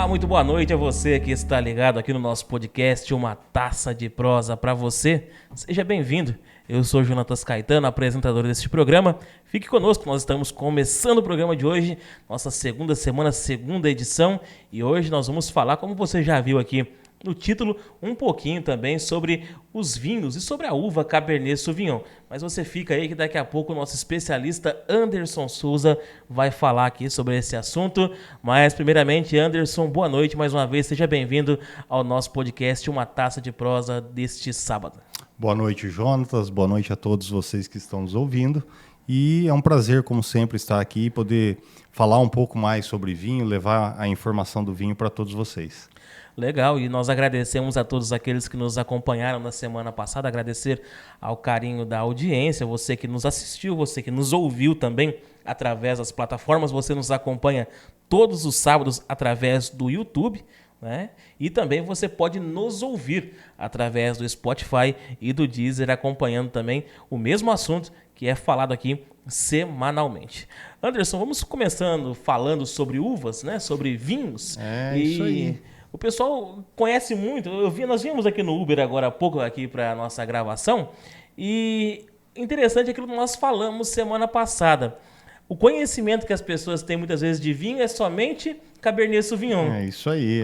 muito boa noite a você que está ligado aqui no nosso podcast Uma Taça de Prosa para você. Seja bem-vindo. Eu sou Jonatas Caetano, apresentador deste programa. Fique conosco, nós estamos começando o programa de hoje, nossa segunda semana, segunda edição. E hoje nós vamos falar, como você já viu aqui no título, um pouquinho também sobre os vinhos e sobre a uva Cabernet Sauvignon. Mas você fica aí que daqui a pouco o nosso especialista Anderson Souza vai falar aqui sobre esse assunto. Mas primeiramente, Anderson, boa noite mais uma vez. Seja bem-vindo ao nosso podcast Uma Taça de Prosa deste sábado. Boa noite, Jonatas. Boa noite a todos vocês que estão nos ouvindo. E é um prazer, como sempre, estar aqui e poder falar um pouco mais sobre vinho, levar a informação do vinho para todos vocês. Legal, e nós agradecemos a todos aqueles que nos acompanharam na semana passada, agradecer ao carinho da audiência, você que nos assistiu, você que nos ouviu também através das plataformas, você nos acompanha todos os sábados através do YouTube, né? E também você pode nos ouvir através do Spotify e do Deezer, acompanhando também o mesmo assunto que é falado aqui semanalmente. Anderson, vamos começando falando sobre uvas, né? Sobre vinhos. Isso aí. O pessoal conhece muito, nós vimos aqui no Uber agora há pouco aqui para a nossa gravação, e interessante aquilo que nós falamos semana passada. O conhecimento que as pessoas têm muitas vezes de vinho é somente Cabernet Sauvignon. É isso aí.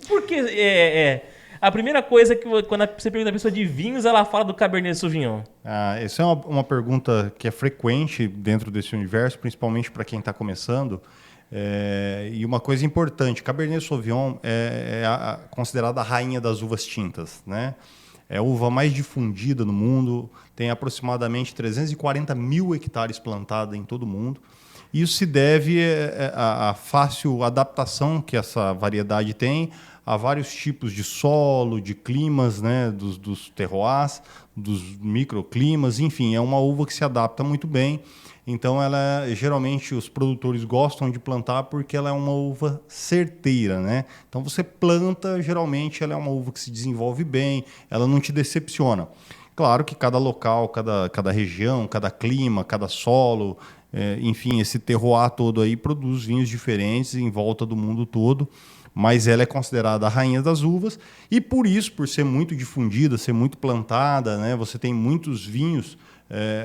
Porque a primeira coisa que quando você pergunta a pessoa de vinhos, ela fala do Cabernet Sauvignon. Essa é uma pergunta que é frequente dentro desse universo, principalmente para quem está começando. E uma coisa importante, Cabernet Sauvignon é considerada a rainha das uvas tintas, né? É a uva mais difundida no mundo, tem aproximadamente 340 mil hectares plantada em todo o mundo. Isso se deve à fácil adaptação que essa variedade tem a vários tipos de solo, de climas, né, dos terroirs, dos microclimas, enfim, é uma uva que se adapta muito bem. Então, geralmente os produtores gostam de plantar porque ela é uma uva certeira, né? Então, você planta, geralmente ela é uma uva que se desenvolve bem, ela não te decepciona. Claro que cada local, cada região, cada clima, cada solo, enfim, esse terroir todo aí produz vinhos diferentes em volta do mundo todo, mas ela é considerada a rainha das uvas e por isso, por ser muito difundida, ser muito plantada, né? Você tem muitos vinhos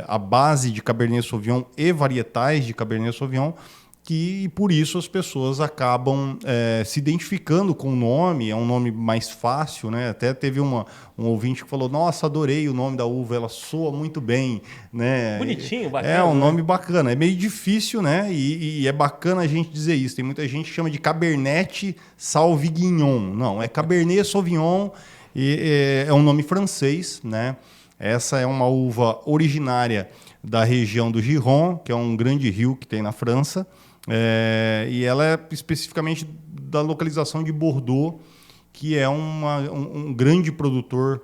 à base de Cabernet Sauvignon e varietais de Cabernet Sauvignon, que por isso as pessoas acabam se identificando com o nome, é um nome mais fácil, né? Até teve um ouvinte que falou, nossa, adorei o nome da uva, ela soa muito bem, né? Bonitinho, bacana. É um nome bacana, é meio difícil, né? E é bacana a gente dizer isso, tem muita gente que chama de Cabernet Sauvignon, não, é Cabernet Sauvignon, e é um nome francês, né? Essa é uma uva originária da região do Giron, que é um grande rio que tem na França, e ela é especificamente da localização de Bordeaux, que é um grande produtor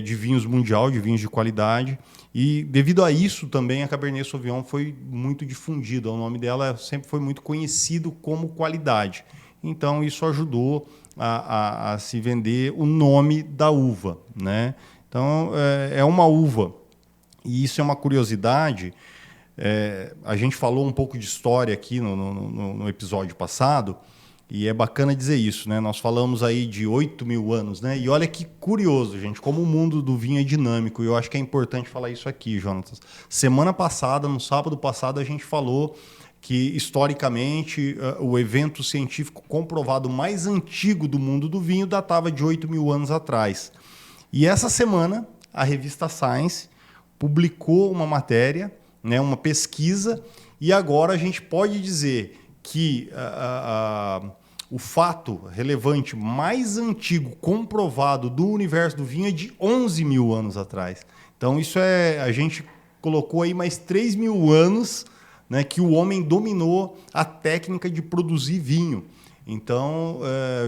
de vinhos mundial, de vinhos de qualidade. E devido a isso também a Cabernet Sauvignon foi muito difundida. O nome dela sempre foi muito conhecido como qualidade. Então isso ajudou a se vender o nome da uva, né? Então, é uma uva, e isso é uma curiosidade. A gente falou um pouco de história aqui no episódio passado, e é bacana dizer isso, né? Nós falamos aí de 8 mil anos, né? E olha que curioso, gente, como o mundo do vinho é dinâmico, e eu acho que é importante falar isso aqui, Jonatas. Semana passada, no sábado passado, a gente falou que, historicamente, o evento científico comprovado mais antigo do mundo do vinho datava de 8 mil anos atrás. E essa semana, a revista Science publicou uma matéria, né, uma pesquisa, e agora a gente pode dizer que o fato relevante mais antigo comprovado do universo do vinho é de 11 mil anos atrás. Então, a gente colocou aí mais 3 mil anos, né, que o homem dominou a técnica de produzir vinho. Então,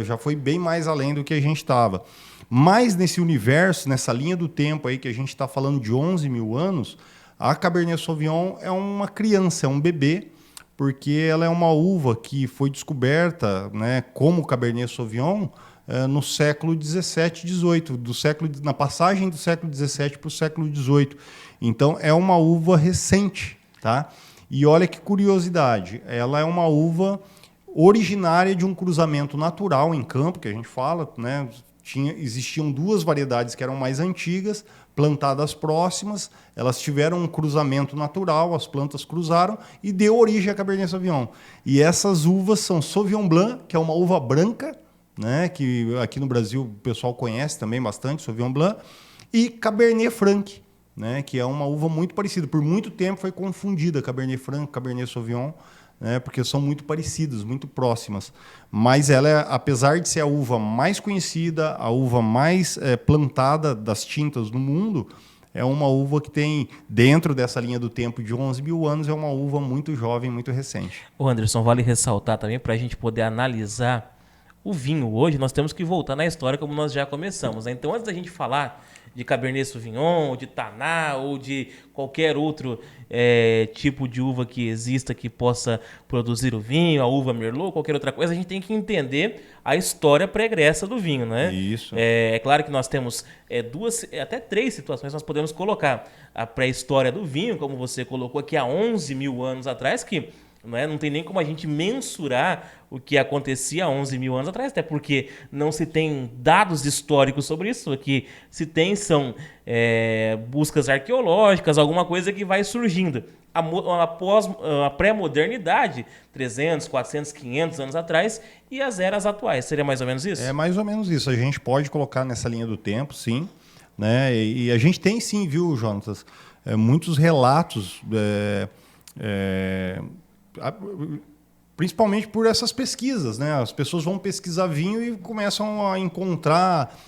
já foi bem mais além do que a gente estava. Mas nesse universo, nessa linha do tempo aí que a gente está falando de 11 mil anos, a Cabernet Sauvignon é uma criança, é um bebê, porque ela é uma uva que foi descoberta, né, como Cabernet Sauvignon no século XVII e XVIII, na passagem do século XVII para o século XVIII. Então, é uma uva recente, tá? E olha que curiosidade, ela é uma uva originária de um cruzamento natural em campo, que a gente fala, né? Existiam duas variedades que eram mais antigas, plantadas próximas, elas tiveram um cruzamento natural, as plantas cruzaram e deu origem à Cabernet Sauvignon. E essas uvas são Sauvignon Blanc, que é uma uva branca, né? Que aqui no Brasil o pessoal conhece também bastante, Sauvignon Blanc, e Cabernet Franc, né? Que é uma uva muito parecida. Por muito tempo foi confundida Cabernet Franc, Cabernet Sauvignon, né, porque são muito parecidas, muito próximas. Mas ela, apesar de ser a uva mais conhecida, a uva mais plantada das tintas no mundo, é uma uva que tem, dentro dessa linha do tempo de 11 mil anos, é uma uva muito jovem, muito recente. Ô Anderson, vale ressaltar também, para a gente poder analisar o vinho hoje, nós temos que voltar na história como nós já começamos, né? Então, antes da gente falar de Cabernet Sauvignon, ou de Taná, ou de qualquer outro tipo de uva que exista que possa produzir o vinho, a uva Merlot, qualquer outra coisa, a gente tem que entender a história pregressa do vinho, né? Isso. É claro que nós temos duas, até três situações nós podemos colocar. A pré-história do vinho, como você colocou aqui há 11 mil anos atrás, que não tem nem como a gente mensurar o que acontecia há 11 mil anos atrás, até porque não se tem dados históricos sobre isso. O que se tem são buscas arqueológicas, alguma coisa que vai surgindo. Após a pré-modernidade, 300, 400, 500 anos atrás, e as eras atuais. Seria mais ou menos isso? É mais ou menos isso. A gente pode colocar nessa linha do tempo, sim. Né? E a gente tem sim, viu, Jonatas, muitos relatos... principalmente por essas pesquisas, né? As pessoas vão pesquisar vinho e começam a encontrar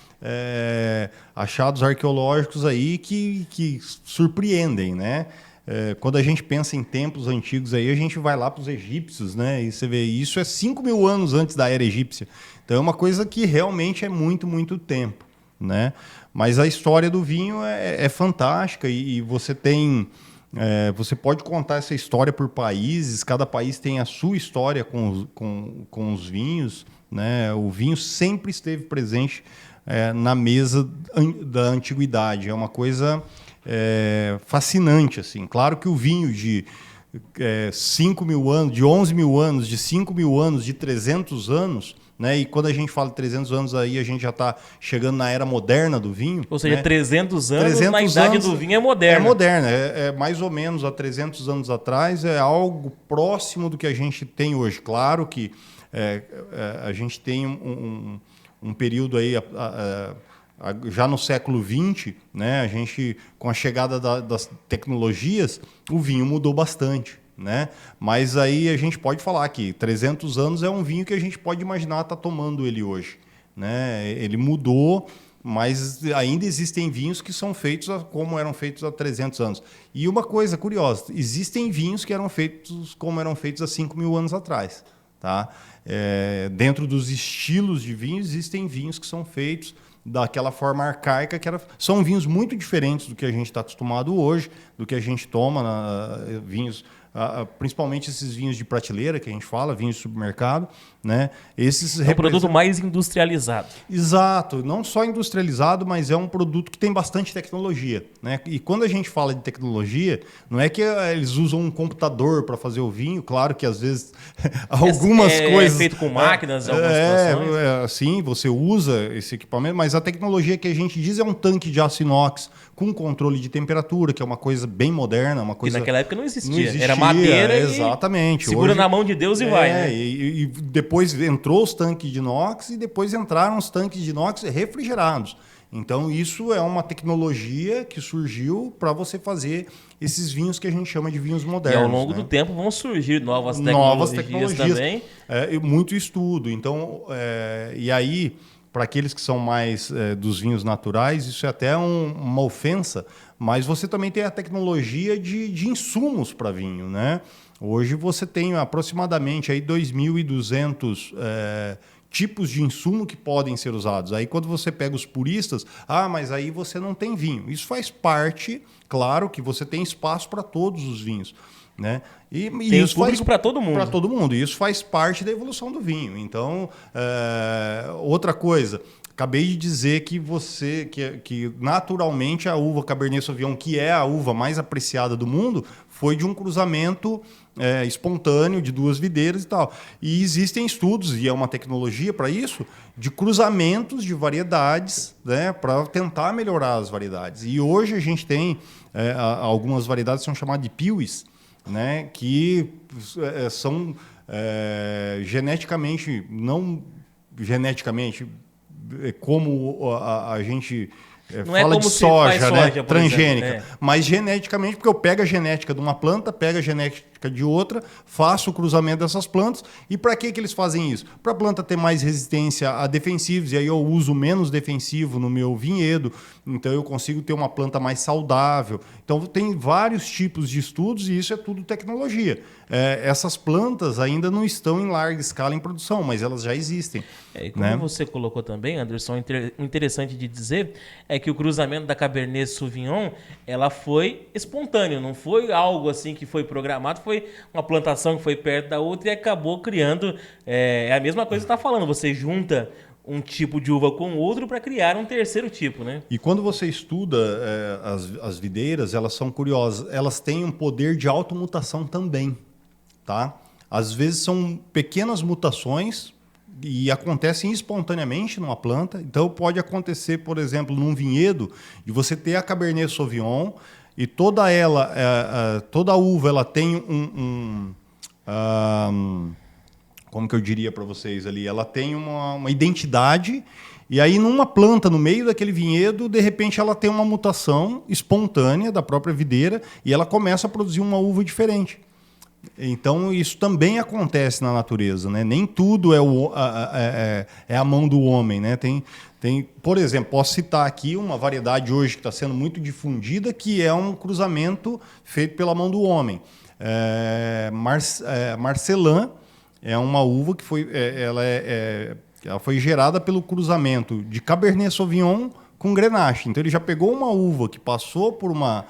achados arqueológicos aí que surpreendem, né? Quando a gente pensa em tempos antigos aí, a gente vai lá para os egípcios, né? E você vê, isso é 5 mil anos antes da era egípcia. Então é uma coisa que realmente é muito, muito tempo, né? Mas a história do vinho é fantástica e você tem... você pode contar essa história por países, cada país tem a sua história com os vinhos, né? O vinho sempre esteve presente na mesa da antiguidade. É uma coisa fascinante, assim. Claro que o vinho de 5 mil anos, de 11 mil anos, de 5 mil anos, de 300 anos... Né? E quando a gente fala de 300 anos, aí a gente já está chegando na era moderna do vinho. Ou seja, né? 300 anos na idade do vinho é moderna. É moderna. É mais ou menos há 300 anos atrás, é algo próximo do que a gente tem hoje. Claro que a gente tem um período aí... já no século XX, né, a gente, com a chegada das tecnologias, o vinho mudou bastante. Né? Mas aí a gente pode falar que 300 anos é um vinho que a gente pode imaginar estar tomando ele hoje. Né? Ele mudou, mas ainda existem vinhos que são feitos como eram feitos há 300 anos. E uma coisa curiosa, existem vinhos que eram feitos como eram feitos há 5 mil anos atrás. Tá? Dentro dos estilos de vinho, existem vinhos que são feitos daquela forma arcaica, são vinhos muito diferentes do que a gente está acostumado hoje, do que a gente toma, vinhos... principalmente esses vinhos de prateleira que a gente fala, vinhos de supermercado, né? Esses é um produto mais industrializado. Exato, não só industrializado, mas é um produto que tem bastante tecnologia, né? E quando a gente fala de tecnologia, não é que eles usam um computador para fazer o vinho, claro que às vezes algumas coisas... É feito com máquinas, algumas situações. Sim, você usa esse equipamento, mas a tecnologia que a gente diz é um tanque de aço inox com controle de temperatura, que é uma coisa bem moderna, uma coisa... E naquela época não existia. Era madeira exatamente. Segura na mão de Deus e vai. Né? E depois entrou os tanques de inox e depois entraram os tanques de inox refrigerados. Então isso é uma tecnologia que surgiu para você fazer esses vinhos que a gente chama de vinhos modernos. E ao longo do tempo vão surgir novas tecnologias também. Muito estudo. Então, e aí, para aqueles que são mais dos vinhos naturais, isso é até uma ofensa, mas você também tem a tecnologia de insumos para vinho, né? Hoje você tem aproximadamente aí 2.200 tipos de insumo que podem ser usados. Aí quando você pega os puristas, mas aí você não tem vinho. Isso faz parte, claro, que você tem espaço para todos os vinhos. Né? E tem isso público para todo mundo. Para todo mundo. E isso faz parte da evolução do vinho. Então, outra coisa, acabei de dizer que naturalmente a uva Cabernet Sauvignon, que é a uva mais apreciada do mundo, foi de um cruzamento espontâneo de duas videiras e tal. E existem estudos, e é uma tecnologia para isso, de cruzamentos de variedades, né, para tentar melhorar as variedades. E hoje a gente tem algumas variedades que são chamadas de piwis, né, que são geneticamente, não geneticamente, como a gente Não fala como de se faz soja, né? por Transgênica, exemplo, mas geneticamente, porque eu pego a genética de uma planta, pego a genética de outra, faço o cruzamento dessas plantas. E para que eles fazem isso? Para a planta ter mais resistência a defensivos, e aí eu uso menos defensivo no meu vinhedo, então eu consigo ter uma planta mais saudável. Então tem vários tipos de estudos, e isso é tudo tecnologia. Essas plantas ainda não estão em larga escala em produção, mas elas já existem. E como você colocou também, Anderson, interessante de dizer é que o cruzamento da Cabernet Sauvignon, ela foi espontâneo, não foi algo assim que foi programado, foi uma plantação que foi perto da outra e acabou criando, é a mesma coisa que você está falando, você junta um tipo de uva com outro para criar um terceiro tipo, né? E quando você estuda as videiras, elas são curiosas, elas têm um poder de automutação também, tá? Às vezes são pequenas mutações e acontecem espontaneamente numa planta. Então pode acontecer, por exemplo, num vinhedo, de você ter a Cabernet Sauvignon e toda a uva ela tem como que eu diria para vocês ali? Ela tem uma identidade, e aí numa planta, no meio daquele vinhedo, de repente ela tem uma mutação espontânea da própria videira e ela começa a produzir uma uva diferente. Então isso também acontece na natureza, né? Nem tudo é a mão do homem, né? Por exemplo, posso citar aqui uma variedade hoje que está sendo muito difundida, que é um cruzamento feito pela mão do homem. Marcelin é uma uva que ela foi gerada pelo cruzamento de Cabernet Sauvignon com Grenache. Então ele já pegou uma uva que passou por uma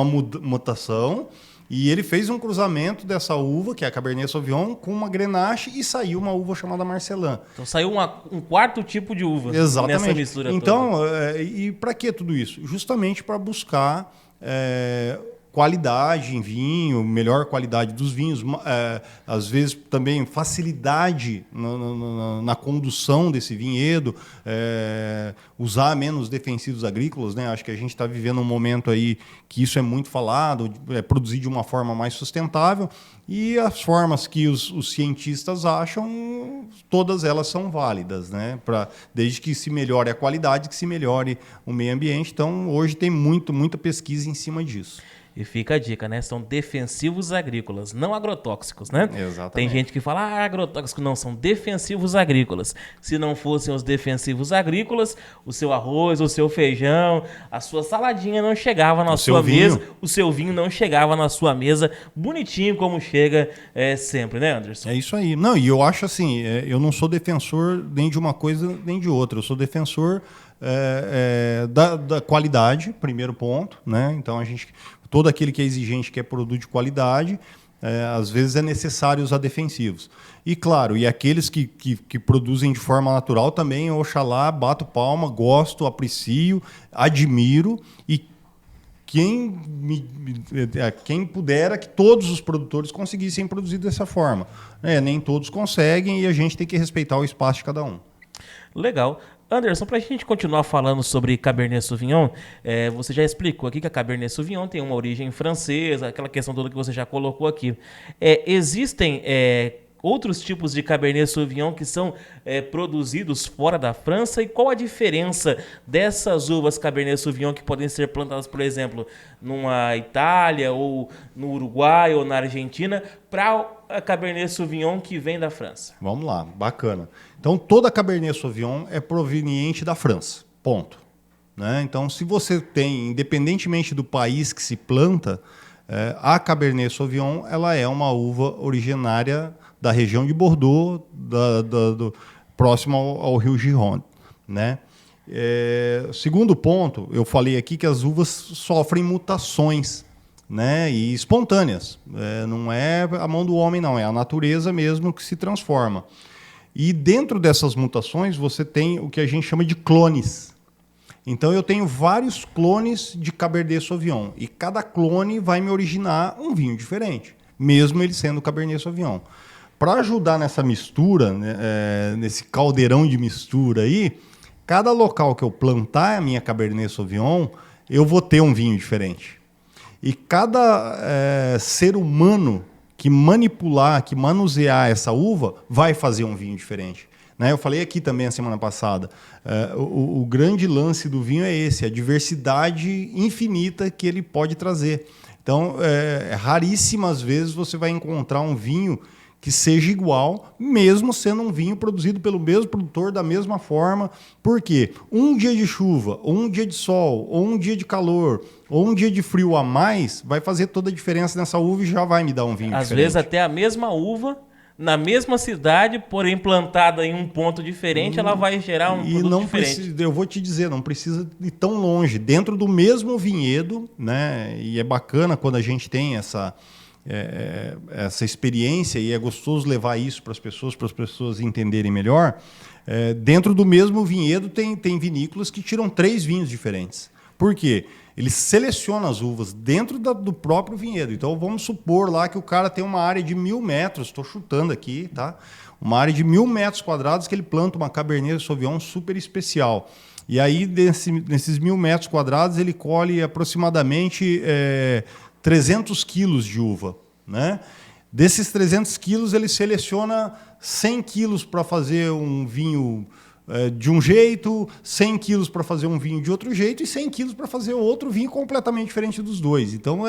mutação, e ele fez um cruzamento dessa uva, que é a Cabernet Sauvignon, com uma Grenache, e saiu uma uva chamada Marcelin. Então saiu um quarto tipo de uva. Exatamente. Nessa mistura então, toda. E para que tudo isso? Justamente para buscar qualidade em vinho, melhor qualidade dos vinhos, às vezes também facilidade na condução desse vinhedo, usar menos defensivos agrícolas, né? Acho que a gente está vivendo um momento aí que isso é muito falado, produzir de uma forma mais sustentável, e as formas que os cientistas acham, todas elas são válidas, né? Desde que se melhore a qualidade, que se melhore o meio ambiente. Então, hoje tem muita pesquisa em cima disso. E fica a dica, né? São defensivos agrícolas, não agrotóxicos, né? Exatamente. Tem gente que fala, agrotóxicos não, são defensivos agrícolas. Se não fossem os defensivos agrícolas, o seu arroz, o seu feijão, a sua saladinha não chegava na sua mesa, o seu vinho não chegava na sua mesa, bonitinho como chega sempre, né, Anderson? É isso aí. Não, e eu acho assim, eu não sou defensor nem de uma coisa nem de outra, eu sou defensor da qualidade, primeiro ponto, né? Então todo aquele que é exigente quer produto de qualidade, às vezes é necessário usar defensivos. E claro, e aqueles que produzem de forma natural também, oxalá, bato palma, gosto, aprecio, admiro, e quem pudera que todos os produtores conseguissem produzir dessa forma. Nem todos conseguem, e a gente tem que respeitar o espaço de cada um. Legal. Anderson, para a gente continuar falando sobre Cabernet Sauvignon, você já explicou aqui que a Cabernet Sauvignon tem uma origem francesa, aquela questão toda que você já colocou aqui. Existem outros tipos de Cabernet Sauvignon que são produzidos fora da França, e qual a diferença dessas uvas Cabernet Sauvignon que podem ser plantadas, por exemplo, numa Itália, ou no Uruguai, ou na Argentina, para a Cabernet Sauvignon que vem da França? Vamos lá, bacana. Então, toda a Cabernet Sauvignon é proveniente da França, ponto. Né? Então, se você tem, independentemente do país que se planta, a Cabernet Sauvignon ela é uma uva originária da região de Bordeaux, próximo ao rio Gironde. Né? Segundo ponto, eu falei aqui que as uvas sofrem mutações, né? E espontâneas. Não é a mão do homem, não, é a natureza mesmo que se transforma. E dentro dessas mutações você tem o que a gente chama de clones. Então eu tenho vários clones de Cabernet Sauvignon e cada clone vai me originar um vinho diferente, mesmo ele sendo Cabernet Sauvignon. Para ajudar nessa mistura, né, nesse caldeirão de mistura aí, cada local que eu plantar a minha Cabernet Sauvignon, eu vou ter um vinho diferente. E cada ser humano que manipular, que manusear essa uva, vai fazer um vinho diferente. Né? Eu falei aqui também a semana passada, o grande lance do vinho é esse, a diversidade infinita que ele pode trazer. Então, raríssimas vezes você vai encontrar um vinho que seja igual, mesmo sendo um vinho produzido pelo mesmo produtor da mesma forma. Por quê? Um dia de chuva, ou um dia de sol, ou um dia de calor, ou um dia de frio a mais, vai fazer toda a diferença nessa uva e já vai me dar um vinho diferente. Às vezes até a mesma uva, na mesma cidade, porém plantada em um ponto diferente, ela vai gerar um produto diferente. Eu vou te dizer, não precisa ir tão longe. Dentro do mesmo vinhedo, né? E é bacana quando a gente tem essa experiência e é gostoso levar isso para as pessoas entenderem melhor. Dentro do mesmo vinhedo tem vinícolas que tiram 3 vinhos diferentes. Por quê? Eles selecionam as uvas dentro do próprio vinhedo. Então vamos supor lá que o cara tem uma área de 1.000 metros, estou chutando aqui, tá? Uma área de 1.000 metros quadrados que ele planta uma Cabernet Sauvignon super especial. E aí nesses 1.000 metros quadrados ele colhe aproximadamente 300 quilos de uva, né? Desses 300 quilos, ele seleciona 100 quilos para fazer um vinho de um jeito, 100 quilos para fazer um vinho de outro jeito e 100 quilos para fazer outro vinho completamente diferente dos dois. Então,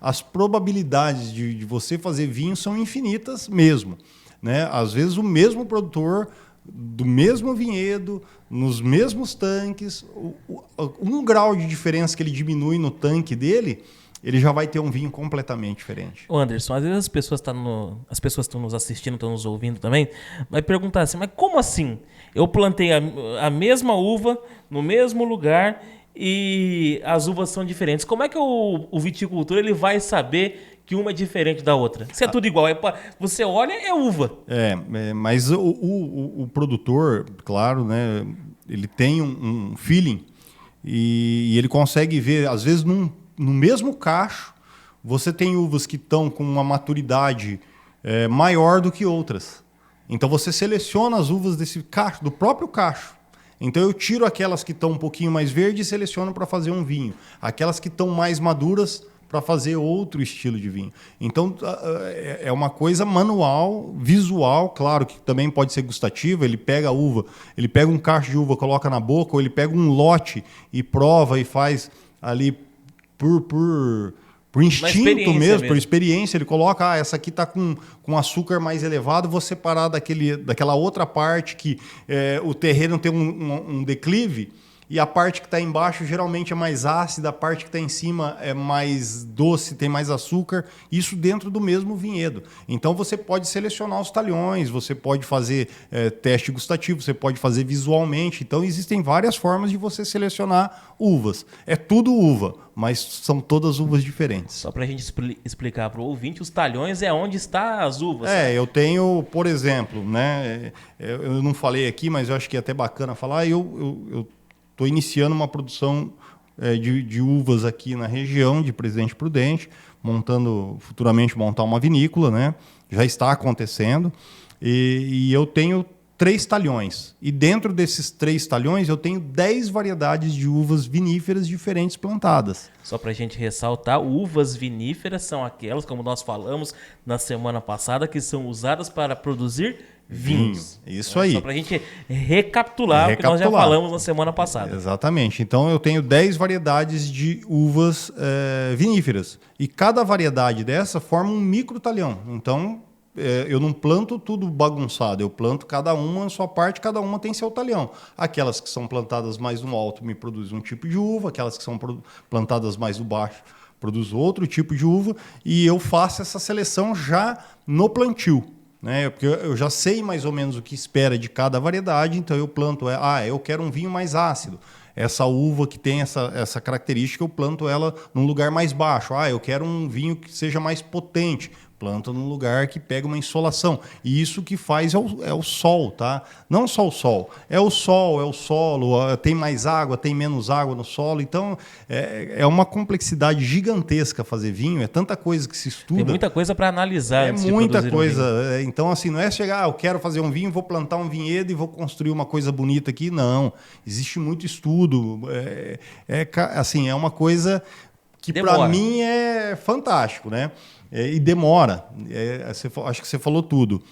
as probabilidades de você fazer vinho são infinitas mesmo, né? Às vezes, o mesmo produtor, do mesmo vinhedo, nos mesmos tanques, 1 grau de diferença que ele diminui no tanque dele, ele já vai ter um vinho completamente diferente. Ô Anderson, às vezes as pessoas estão nos assistindo, estão nos ouvindo também, vai perguntar assim, mas como assim? Eu plantei a mesma uva no mesmo lugar e as uvas são diferentes. Como é que o viticultor ele vai saber que uma é diferente da outra? Se é tudo igual, você olha, é uva. Mas o produtor, claro, né, ele tem um feeling e ele consegue ver, às vezes, no mesmo cacho, você tem uvas que estão com uma maturidade maior do que outras. Então você seleciona as uvas desse cacho, do próprio cacho. Então eu tiro aquelas que estão um pouquinho mais verdes e seleciono para fazer um vinho. Aquelas que estão mais maduras para fazer outro estilo de vinho. Então é uma coisa manual, visual, claro que também pode ser gustativa. Ele pega a uva, ele pega um cacho de uva, coloca na boca, ou ele pega um lote e prova e faz ali por instinto mesmo, por experiência, ele coloca, essa aqui está com açúcar mais elevado, vou separar daquela outra parte que o terreno tem um declive, e a parte que está embaixo geralmente é mais ácida, a parte que está em cima é mais doce, tem mais açúcar, isso dentro do mesmo vinhedo. Então você pode selecionar os talhões, você pode fazer teste gustativo, você pode fazer visualmente. Então existem várias formas de você selecionar uvas. É tudo uva, mas são todas uvas diferentes. Só para a gente explicar para o ouvinte, os talhões é onde está as uvas. Eu tenho, por exemplo, né, eu não falei aqui, mas eu acho que é até bacana falar, eu estou iniciando uma produção de uvas aqui na região de Presidente Prudente, futuramente montar uma vinícola, né? Já está acontecendo. E eu tenho 3 talhões. E dentro desses 3 talhões eu tenho 10 variedades de uvas viníferas diferentes plantadas. Só para a gente ressaltar, uvas viníferas são aquelas, como nós falamos na semana passada, que são usadas para produzir vinhos. Isso aí. Só para a gente recapitular o que nós já falamos na semana passada. Exatamente. Então eu tenho 10 variedades de uvas viníferas. E cada variedade dessa forma um micro talhão. Então eu não planto tudo bagunçado, eu planto cada uma em sua parte, cada uma tem seu talhão. Aquelas que são plantadas mais no alto me produzem um tipo de uva, aquelas que são plantadas mais no baixo produzem outro tipo de uva, e eu faço essa seleção já no plantio. Né? Porque eu já sei mais ou menos o que espera de cada variedade, então eu planto, eu quero um vinho mais ácido. Essa uva que tem essa característica, eu planto ela num lugar mais baixo. Eu quero um vinho que seja mais potente. Planta num lugar que pega uma insolação. E isso que faz é o sol, tá? Não só o sol. É o sol, é o solo, tem mais água, tem menos água no solo. Então, é uma complexidade gigantesca fazer vinho. É tanta coisa que se estuda. Tem muita coisa para analisar. É muita coisa. Então, assim, não é chegar, eu quero fazer um vinho, vou plantar um vinhedo e vou construir uma coisa bonita aqui. Não. Existe muito estudo. Assim, é uma coisa que, para mim, é fantástico, né? E demora. Acho que você falou tudo.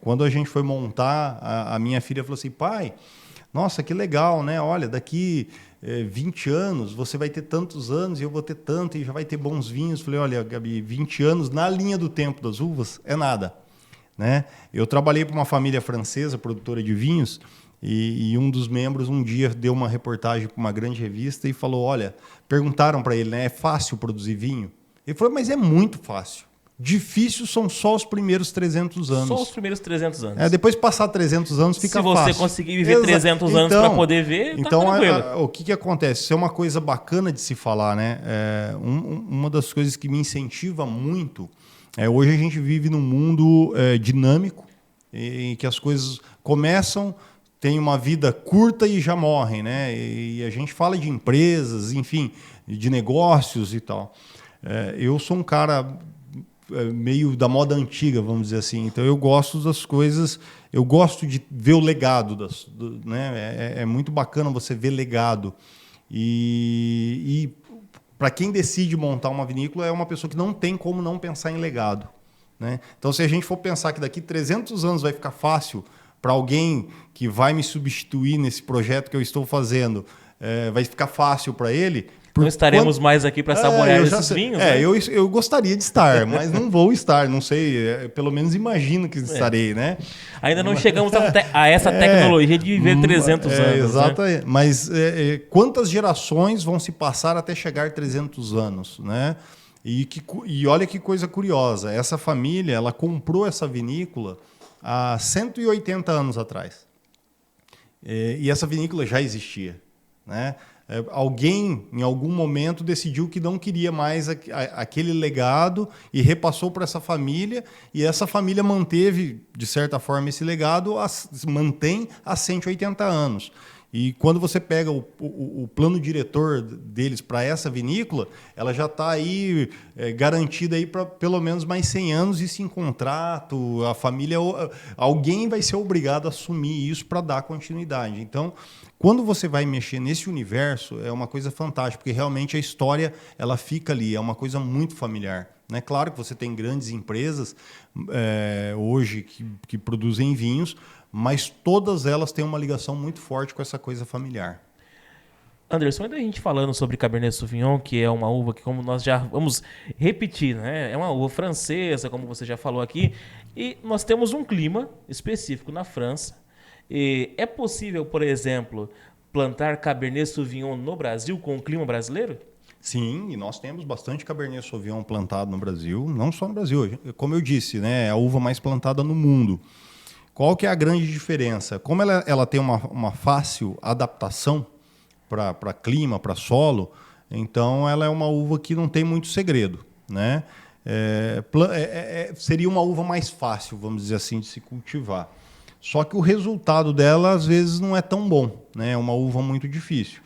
Quando a gente foi montar, a minha filha falou assim, pai, nossa, que legal, né? Olha, daqui 20 anos você vai ter tantos anos e eu vou ter tanto e já vai ter bons vinhos. Falei, olha, Gabi, 20 anos na linha do tempo das uvas é nada, né? Eu trabalhei para uma família francesa, produtora de vinhos, e um dos membros um dia deu uma reportagem para uma grande revista e falou, olha, perguntaram para ele, né? É fácil produzir vinho? Ele falou, mas é muito fácil. Difícil são só os primeiros 300 anos. Só os primeiros 300 anos. Depois de passar 300 anos fica fácil. Se você conseguir viver 300 anos para poder ver, então, tá tranquilo. O que acontece? Isso é uma coisa bacana de se falar, né? Uma das coisas que me incentiva muito hoje a gente vive num mundo dinâmico, em que as coisas começam, têm uma vida curta e já morrem, né? E a gente fala de empresas, enfim, de negócios e tal. Eu sou um cara meio da moda antiga, vamos dizer assim. Então eu gosto das coisas, eu gosto de ver o legado, né? É muito bacana você ver legado. E para quem decide montar uma vinícola é uma pessoa que não tem como não pensar em legado, né? Então se a gente for pensar que daqui 300 anos vai ficar fácil para alguém que vai me substituir nesse projeto que eu estou fazendo, vai ficar fácil para ele. Não estaremos mais aqui para saborear esses vinhos, né? Eu gostaria de estar, mas não vou estar, não sei, pelo menos imagino que estarei, né? Ainda não chegamos a essa tecnologia de viver 300 anos. Exatamente, né? Mas quantas gerações vão se passar até chegar 300 anos, né? E olha que coisa curiosa, essa família, ela comprou essa vinícola há 180 anos atrás. E essa vinícola já existia, né? Alguém, em algum momento, decidiu que não queria mais aquele legado e repassou para essa família, e essa família manteve, de certa forma, esse legado, mantém há 180 anos. E quando você pega o plano diretor deles para essa vinícola, ela já está aí garantida aí para pelo menos mais 100 anos, isso em contrato, a família, alguém vai ser obrigado a assumir isso para dar continuidade. Então, quando você vai mexer nesse universo, é uma coisa fantástica, porque realmente a história ela fica ali, é uma coisa muito familiar. Né? Claro que você tem grandes empresas hoje que produzem vinhos, mas todas elas têm uma ligação muito forte com essa coisa familiar. Anderson, ainda a gente falando sobre Cabernet Sauvignon, que é uma uva que, como nós já vamos repetir, né? É uma uva francesa, como você já falou aqui, e nós temos um clima específico na França. E é possível, por exemplo, plantar Cabernet Sauvignon no Brasil com o clima brasileiro? Sim, e nós temos bastante Cabernet Sauvignon plantado no Brasil, não só no Brasil. Como eu disse, né, é a uva mais plantada no mundo. Qual que é a grande diferença? Como ela tem uma fácil adaptação para clima, para solo, então ela é uma uva que não tem muito segredo, né? Seria uma uva mais fácil, vamos dizer assim, de se cultivar. Só que o resultado dela, às vezes, não é tão bom, né? É uma uva muito difícil.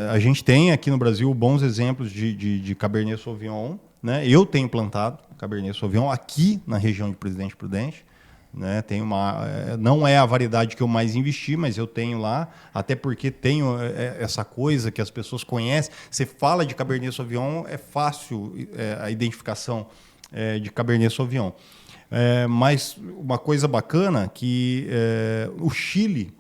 A gente tem aqui no Brasil bons exemplos de Cabernet Sauvignon, né? Eu tenho plantado Cabernet Sauvignon aqui na região de Presidente Prudente. Né? Não é a variedade que eu mais investi, mas eu tenho lá, até porque tenho essa coisa que as pessoas conhecem. Você fala de Cabernet Sauvignon, é fácil a identificação de Cabernet Sauvignon. Mas uma coisa bacana que o Chile,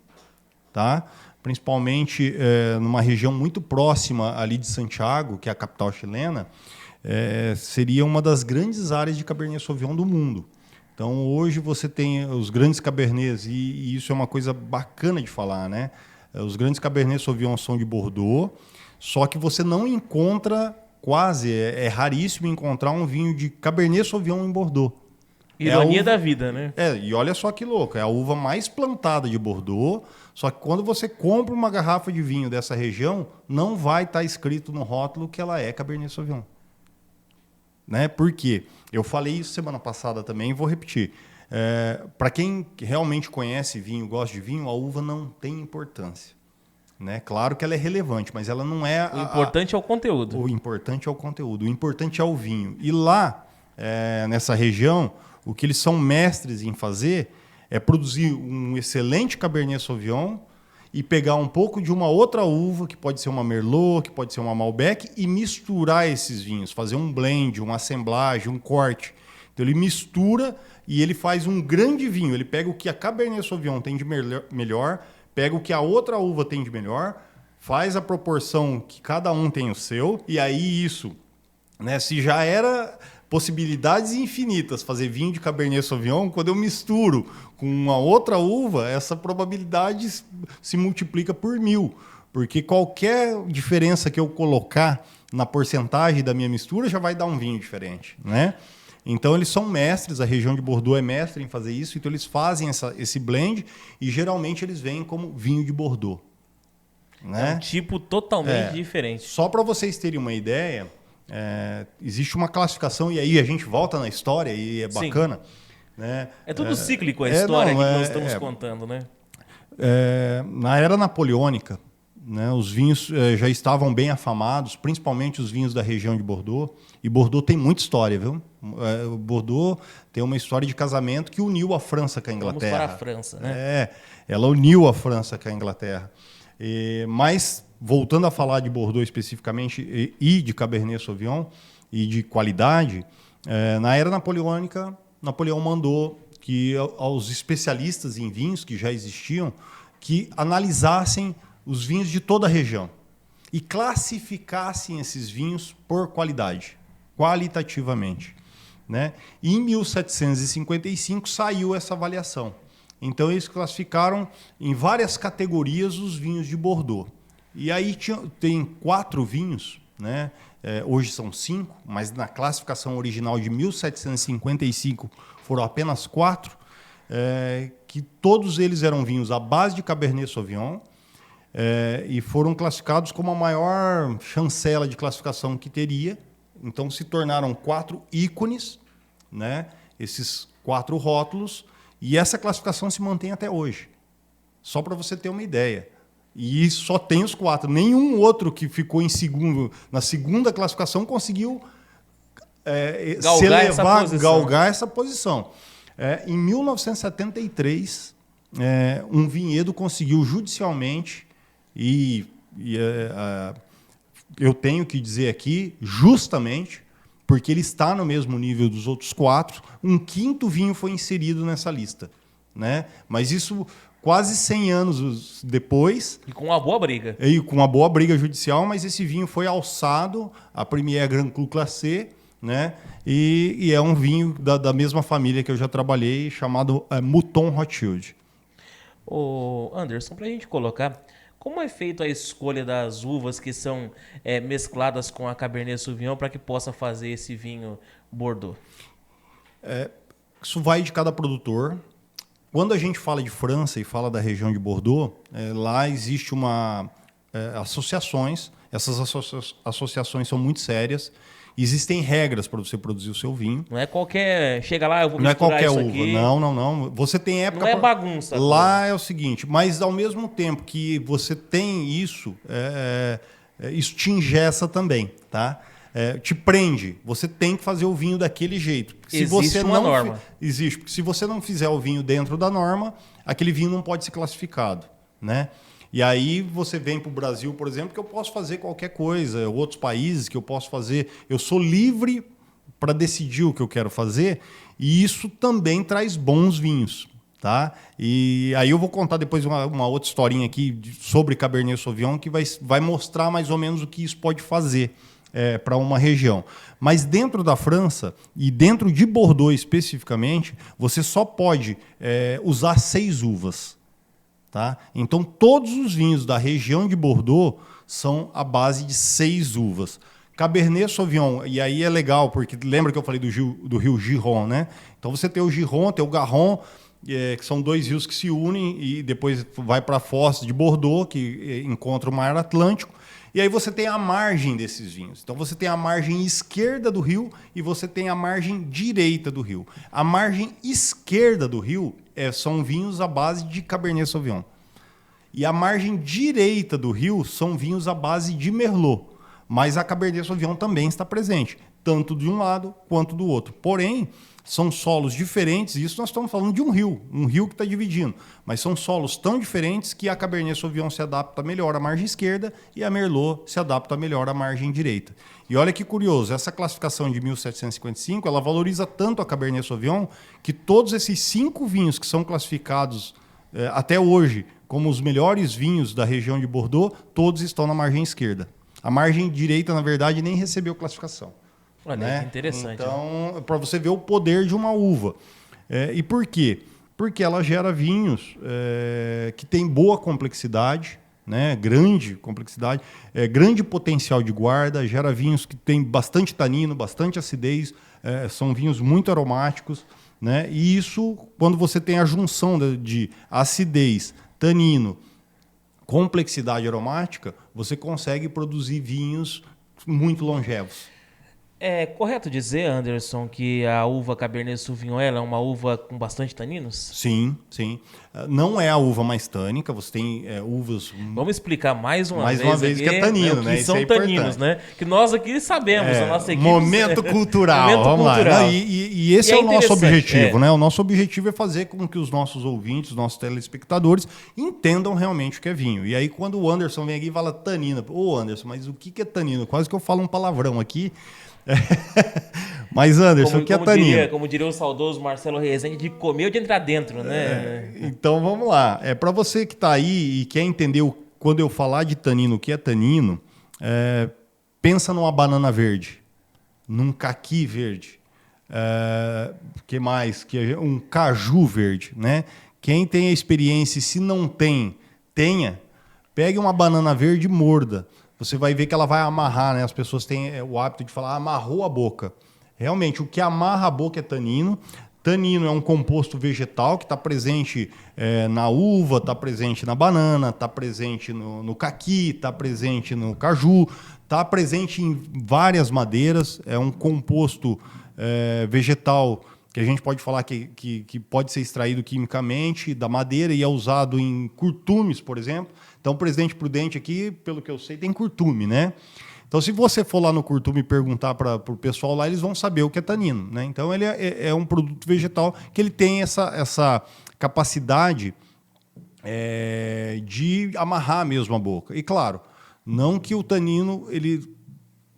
tá? Principalmente numa região muito próxima ali de Santiago, que é a capital chilena, seria uma das grandes áreas de Cabernet Sauvignon do mundo. Então, hoje você tem os grandes Cabernets, e isso é uma coisa bacana de falar, né? Os grandes Cabernet Sauvignon são de Bordeaux, só que você não encontra, é raríssimo encontrar um vinho de Cabernet Sauvignon em Bordeaux. Ironia da vida, né? E olha só que louco, é a uva mais plantada de Bordeaux, só que quando você compra uma garrafa de vinho dessa região, não vai estar escrito no rótulo que ela é Cabernet Sauvignon. né? Por quê? Eu falei isso semana passada também e vou repetir. Para quem realmente conhece vinho, gosta de vinho, a uva não tem importância. Né? Claro que ela é relevante, mas ela não é... O importante é o conteúdo. O importante é o conteúdo, o importante é o vinho. E lá, nessa região, o que eles são mestres em fazer é produzir um excelente Cabernet Sauvignon e pegar um pouco de uma outra uva, que pode ser uma Merlot, que pode ser uma Malbec, e misturar esses vinhos, fazer um blend, uma assemblagem, um corte. Então ele mistura e ele faz um grande vinho. Ele pega o que a Cabernet Sauvignon tem de melhor, pega o que a outra uva tem de melhor, faz a proporção que cada um tem o seu, e aí isso, né, se já era possibilidades infinitas fazer vinho de Cabernet Sauvignon, quando eu misturo com uma outra uva, essa probabilidade se multiplica por 1000, porque qualquer diferença que eu colocar na porcentagem da minha mistura já vai dar um vinho diferente, né? Então, eles são mestres, a região de Bordeaux é mestre em fazer isso, então eles fazem esse blend e geralmente eles vêm como vinho de Bordeaux. Né? É um tipo totalmente diferente. Só para vocês terem uma ideia, existe uma classificação, e aí a gente volta na história e é bacana. Né? É tudo cíclico a história que nós estamos contando, né? Na era napoleônica, né, os vinhos já estavam bem afamados, principalmente os vinhos da região de Bordeaux. E Bordeaux tem muita história, viu? Bordeaux tem uma história de casamento que uniu a França com a Inglaterra. Vamos para a França, né? Ela uniu a França com a Inglaterra. Mas, voltando a falar de Bordeaux especificamente, e de Cabernet Sauvignon, e de qualidade, na era napoleônica, Napoleão mandou que aos especialistas em vinhos, que já existiam, que analisassem os vinhos de toda a região e classificassem esses vinhos por qualidade, qualitativamente. Né? E em 1755 saiu essa avaliação. Então eles classificaram em várias categorias os vinhos de Bordeaux. E aí tem 4 vinhos, né? Hoje são 5, mas na classificação original de 1755 foram apenas 4, que todos eles eram vinhos à base de Cabernet Sauvignon, e foram classificados como a maior chancela de classificação que teria. Então se tornaram 4 ícones, né? Esses 4 rótulos, e essa classificação se mantém até hoje. Só para você ter uma ideia. E só tem os 4. Nenhum outro que ficou em segundo, na segunda classificação conseguiu galgar essa posição. Em 1973, um vinhedo conseguiu judicialmente, eu tenho que dizer aqui, justamente, porque ele está no mesmo nível dos outros 4, um 5º vinho foi inserido nessa lista. Né? Mas isso quase 100 anos depois. E com uma boa briga. E com uma boa briga judicial, mas esse vinho foi alçado à Premier Grand Cru Classé, né? E é um vinho da mesma família que eu já trabalhei, chamado Mouton Rothschild. Ô Anderson, para a gente colocar, como é feita a escolha das uvas que são mescladas com a Cabernet Sauvignon para que possa fazer esse vinho Bordeaux? Isso vai de cada produtor. Quando a gente fala de França e fala da região de Bordeaux, lá existe associações. Essas associações são muito sérias. Existem regras para você produzir o seu vinho. Não é qualquer... Chega lá, eu vou misturar isso aqui. Não é qualquer uva, não. Você tem época... Não é bagunça. Lá é o seguinte, mas ao mesmo tempo que você tem isso, isso te engessa também, tá? Te prende. Você tem que fazer o vinho daquele jeito. Existe uma norma. Existe, porque se você não fizer o vinho dentro da norma, aquele vinho não pode ser classificado, né? E aí você vem para o Brasil, por exemplo, que eu posso fazer qualquer coisa, outros países que eu posso fazer. Eu sou livre para decidir o que eu quero fazer, e isso também traz bons vinhos. Tá? E aí eu vou contar depois uma outra historinha aqui sobre Cabernet Sauvignon que vai mostrar mais ou menos o que isso pode fazer para uma região. Mas dentro da França, e dentro de Bordeaux especificamente, você só pode usar 6 uvas. Tá? Então, todos os vinhos da região de Bordeaux são à base de 6 uvas. Cabernet Sauvignon, e aí é legal, porque lembra que eu falei do rio Giron, né? Então, você tem o Giron, tem o Garonne, que são 2 rios que se unem e depois vai para a foz de Bordeaux, que encontra o Mar Atlântico. E aí você tem a margem desses vinhos. Então você tem a margem esquerda do rio e você tem a margem direita do rio. A margem esquerda do rio são vinhos à base de Cabernet Sauvignon. E a margem direita do rio são vinhos à base de Merlot. Mas a Cabernet Sauvignon também está presente, tanto de um lado quanto do outro. Porém, são solos diferentes, e isso nós estamos falando de um rio que está dividindo. Mas são solos tão diferentes que a Cabernet Sauvignon se adapta melhor à margem esquerda e a Merlot se adapta melhor à margem direita. E olha que curioso, essa classificação de 1755, ela valoriza tanto a Cabernet Sauvignon que todos esses 5 vinhos que são classificados até hoje como os melhores vinhos da região de Bordeaux, todos estão na margem esquerda. A margem direita, na verdade, nem recebeu classificação. Olha, né? Que interessante. Então, para você ver o poder de uma uva. E por quê? Porque ela gera vinhos que têm boa complexidade, né? Grande complexidade, grande potencial de guarda, gera vinhos que têm bastante tanino, bastante acidez, são vinhos muito aromáticos, né? E isso, quando você tem a junção de acidez, tanino, complexidade aromática, você consegue produzir vinhos muito longevos. É correto dizer, Anderson, que a uva Cabernet Sauvignon ela é uma uva com bastante taninos? Sim, sim. Não é a uva mais tânica, você tem uvas... Vamos explicar mais uma vez aqui, que é tanino, né? Que são taninos, né? Que nós aqui sabemos, a nossa equipe... Momento cultural, momento vamos cultural. lá. Não, e esse é o nosso objetivo, né? O nosso objetivo é fazer com que os nossos ouvintes, os nossos telespectadores, entendam realmente o que é vinho. E aí, quando o Anderson vem aqui e fala tanino, Anderson, mas o que é tanino? Quase que eu falo um palavrão aqui. Mas Anderson, o que é tanino? Como diria o saudoso Marcelo Rezende, de comer ou de entrar dentro, né? Então vamos lá. Para você que está aí e quer entender quando eu falar de tanino, o que é tanino, pensa numa banana verde, num caqui verde, que mais? Um caju verde, né? Quem tem a experiência, e se não tem, pegue uma banana verde e morda. Você vai ver que ela vai amarrar, né? As pessoas têm o hábito de falar, amarrou a boca. Realmente, o que amarra a boca é tanino. Tanino é um composto vegetal que está presente na uva, está presente na banana, está presente no caqui, está presente no caju, está presente em várias madeiras. É um composto vegetal que a gente pode falar que pode ser extraído quimicamente da madeira e é usado em curtumes, por exemplo. Então, o Presidente Prudente aqui, pelo que eu sei, tem curtume, né? Então, se você for lá no curtume e perguntar para o pessoal lá, eles vão saber o que é tanino, né? Então, ele é um produto vegetal que ele tem essa capacidade de amarrar mesmo a boca. E, claro, não que o tanino ele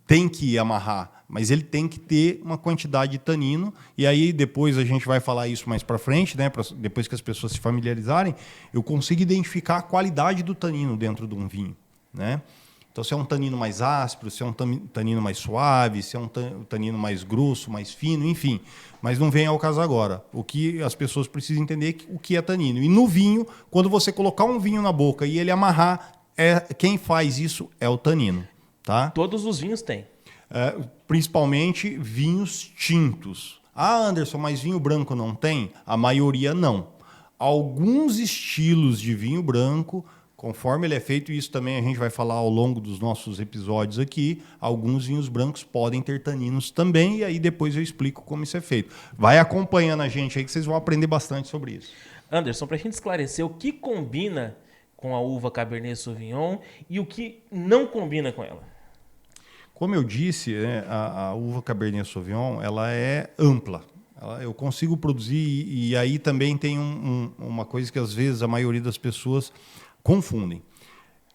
tem que amarrar, mas ele tem que ter uma quantidade de tanino, e aí depois a gente vai falar isso mais para frente, né? Depois que as pessoas se familiarizarem, eu consigo identificar a qualidade do tanino dentro de um vinho, né? Então, se é um tanino mais áspero, se é um tanino mais suave, se é um tanino mais grosso, mais fino, enfim. Mas não vem ao caso agora. O que as pessoas precisam entender é o que é tanino. E no vinho, quando você colocar um vinho na boca e ele amarrar, quem faz isso é o tanino, tá? Todos os vinhos têm. Principalmente vinhos tintos. Anderson, mas vinho branco não tem? A maioria não. Alguns estilos de vinho branco, conforme ele é feito, isso também a gente vai falar ao longo dos nossos episódios aqui, alguns vinhos brancos podem ter taninos também, e aí depois eu explico como isso é feito. Vai acompanhando a gente aí que vocês vão aprender bastante sobre isso. Anderson, para a gente esclarecer o que combina com a uva Cabernet Sauvignon e o que não combina com ela. Como eu disse, né, a uva Cabernet Sauvignon ela é ampla. Eu consigo produzir, e aí também tem uma coisa que às vezes a maioria das pessoas confundem.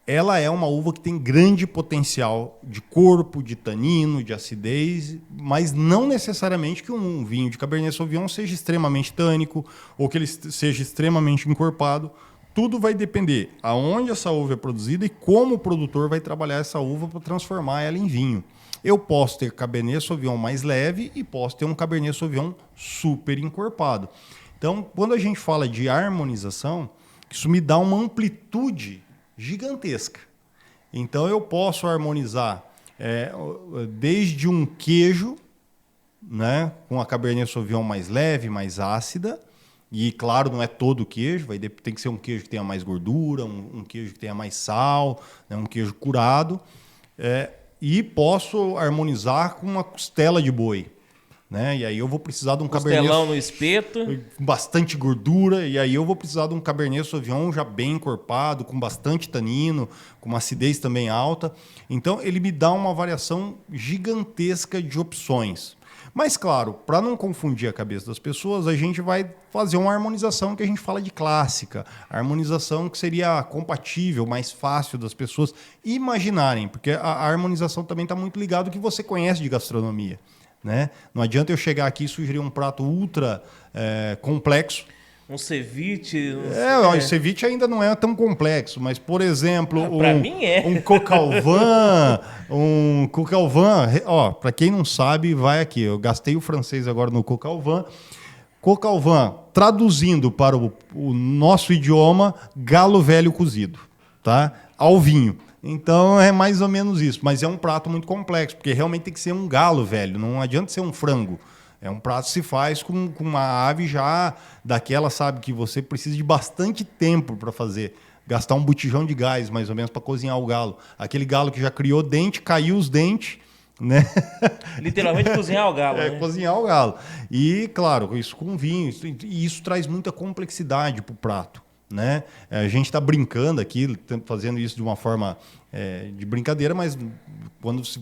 Ela é uma uva que tem grande potencial de corpo, de tanino, de acidez, mas não necessariamente que um vinho de Cabernet Sauvignon seja extremamente tânico ou que ele seja extremamente encorpado. Tudo vai depender aonde essa uva é produzida e como o produtor vai trabalhar essa uva para transformar ela em vinho. Eu posso ter Cabernet Sauvignon mais leve e posso ter um Cabernet Sauvignon super encorpado. Então, quando a gente fala de harmonização, isso me dá uma amplitude gigantesca. Então, eu posso harmonizar desde um queijo, né, com a Cabernet Sauvignon mais leve, mais ácida. E, claro, não é todo o queijo, tem que ser um queijo que tenha mais gordura, um queijo que tenha mais sal, né, um queijo curado. E posso harmonizar com uma costela de boi. Né? E aí eu vou precisar de um Costelão no espeto. com bastante gordura, e aí eu vou precisar de um Cabernet Sauvignon já bem encorpado, com bastante tanino, com uma acidez também alta. Então ele me dá uma variação gigantesca de opções. Mas claro, para não confundir a cabeça das pessoas, a gente vai fazer uma harmonização que a gente fala de clássica, a harmonização que seria compatível, mais fácil das pessoas imaginarem, porque a harmonização também está muito ligada ao que você conhece de gastronomia. Né? Não adianta eu chegar aqui e sugerir um prato ultra complexo. Um ceviche. O ceviche ainda não é tão complexo, mas, por exemplo, para mim é. Um coq au vin, ó, para quem não sabe, vai aqui. Eu gastei o francês agora no coq au vin. Coq au vin, traduzindo para o nosso idioma, galo velho cozido, tá? Ao vinho. Então é mais ou menos isso, mas é um prato muito complexo, porque realmente tem que ser um galo velho, não adianta ser um frango. É um prato que se faz com uma ave já daquela, sabe, que você precisa de bastante tempo para fazer. Gastar um botijão de gás, mais ou menos, para cozinhar o galo. Aquele galo que já criou dente, caiu os dentes, né? Literalmente cozinhar o galo. Né? Cozinhar o galo. E, claro, isso com vinho, e isso traz muita complexidade para o prato. Né? A gente está brincando aqui, fazendo isso de uma forma de brincadeira, mas quando se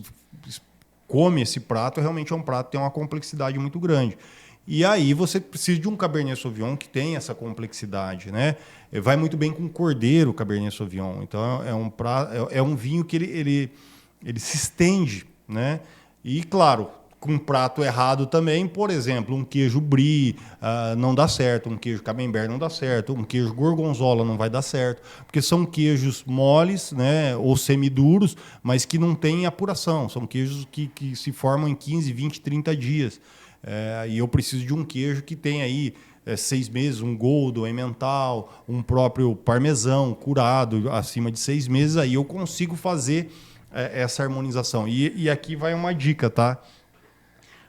come esse prato, realmente é um prato que tem uma complexidade muito grande. E aí você precisa de um Cabernet Sauvignon que tem essa complexidade. Né? Vai muito bem com cordeiro o Cabernet Sauvignon. Então é um vinho que ele se estende. Né? E, claro, com um prato errado também, por exemplo, um queijo brie não dá certo, um queijo camembert não dá certo, um queijo gorgonzola não vai dar certo, porque são queijos moles, né, ou semiduros, mas que não têm apuração, são queijos que se formam em 15, 20, 30 dias. E eu preciso de um queijo que tem aí 6 meses, um Gouda, um Emmental, um próprio parmesão curado acima de 6 meses, aí eu consigo fazer essa harmonização. E aqui vai uma dica, tá?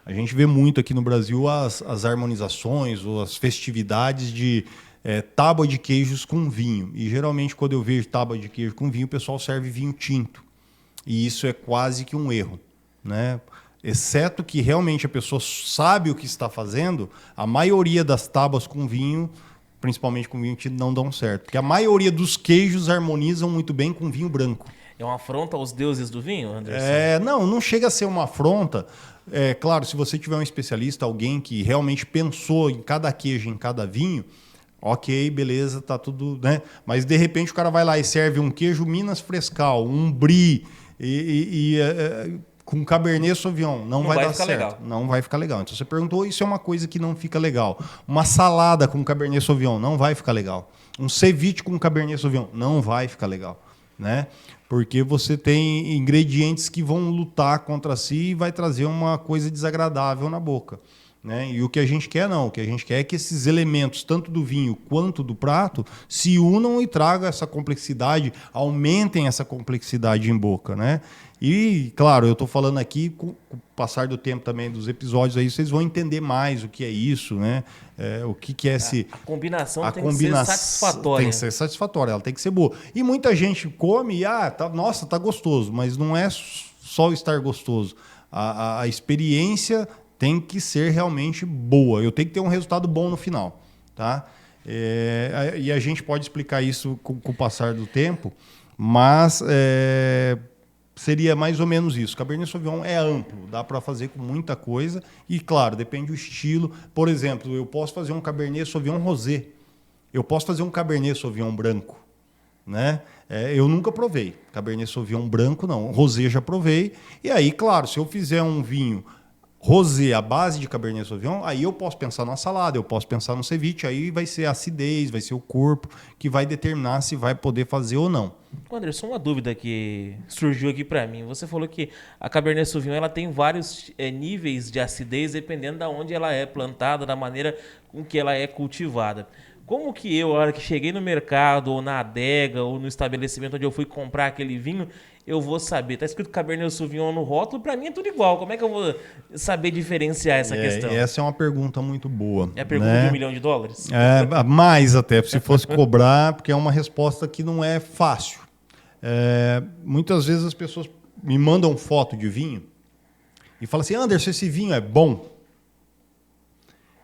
A gente vê muito aqui no Brasil as harmonizações ou as festividades de tábua de queijos com vinho. E geralmente, quando eu vejo tábua de queijo com vinho, o pessoal serve vinho tinto. E isso é quase que um erro. Né? Exceto que realmente a pessoa sabe o que está fazendo, a maioria das tábuas com vinho, principalmente com vinho tinto, não dão certo. Porque a maioria dos queijos harmonizam muito bem com vinho branco. É uma afronta aos deuses do vinho, Anderson? Não chega a ser uma afronta. Claro, se você tiver um especialista, alguém que realmente pensou em cada queijo, em cada vinho, ok, beleza, tá tudo, né? Mas de repente o cara vai lá e serve um queijo Minas Frescal, um brie com Cabernet Sauvignon, não vai dar certo. Legal. Não vai ficar legal. Então você perguntou, isso é uma coisa que não fica legal. Uma salada com Cabernet Sauvignon não vai ficar legal. Um ceviche com Cabernet Sauvignon não vai ficar legal, né? Porque você tem ingredientes que vão lutar contra si e vai trazer uma coisa desagradável na boca. Né? E o que a gente quer, não. O que a gente quer é que esses elementos, tanto do vinho quanto do prato, se unam e tragam essa complexidade, aumentem essa complexidade em boca. Né? E, claro, eu estou falando aqui, com o passar do tempo também dos episódios, aí vocês vão entender mais o que é isso, né? O que é esse... A combinação tem que ser satisfatória. Tem que ser satisfatória, ela tem que ser boa. E muita gente come e, nossa, tá gostoso, mas não é só estar gostoso. A experiência tem que ser realmente boa. Eu tenho que ter um resultado bom no final. Tá? E a gente pode explicar isso com o passar do tempo, mas... seria mais ou menos isso. Cabernet Sauvignon é amplo, dá para fazer com muita coisa e, claro, depende do estilo. Por exemplo, eu posso fazer um Cabernet Sauvignon rosé, eu posso fazer um Cabernet Sauvignon branco. Né? Eu nunca provei Cabernet Sauvignon branco, não. Rosé já provei. E aí, claro, se eu fizer um vinho rosé à base de Cabernet Sauvignon, aí eu posso pensar numa salada, eu posso pensar no ceviche, aí vai ser a acidez, vai ser o corpo que vai determinar se vai poder fazer ou não. Anderson, uma dúvida que surgiu aqui para mim. Você falou que a Cabernet Sauvignon ela tem vários níveis de acidez dependendo de onde ela é plantada, da maneira com que ela é cultivada. Como que eu, a hora que cheguei no mercado, ou na adega, ou no estabelecimento onde eu fui comprar aquele vinho, eu vou saber? Tá escrito Cabernet Sauvignon no rótulo, para mim é tudo igual. Como é que eu vou saber diferenciar essa questão? Essa é uma pergunta muito boa. É a pergunta de $1 milhão? Mais até, se fosse cobrar, porque é uma resposta que não é fácil. Muitas vezes as pessoas me mandam foto de vinho e falam assim, Anderson, esse vinho é bom?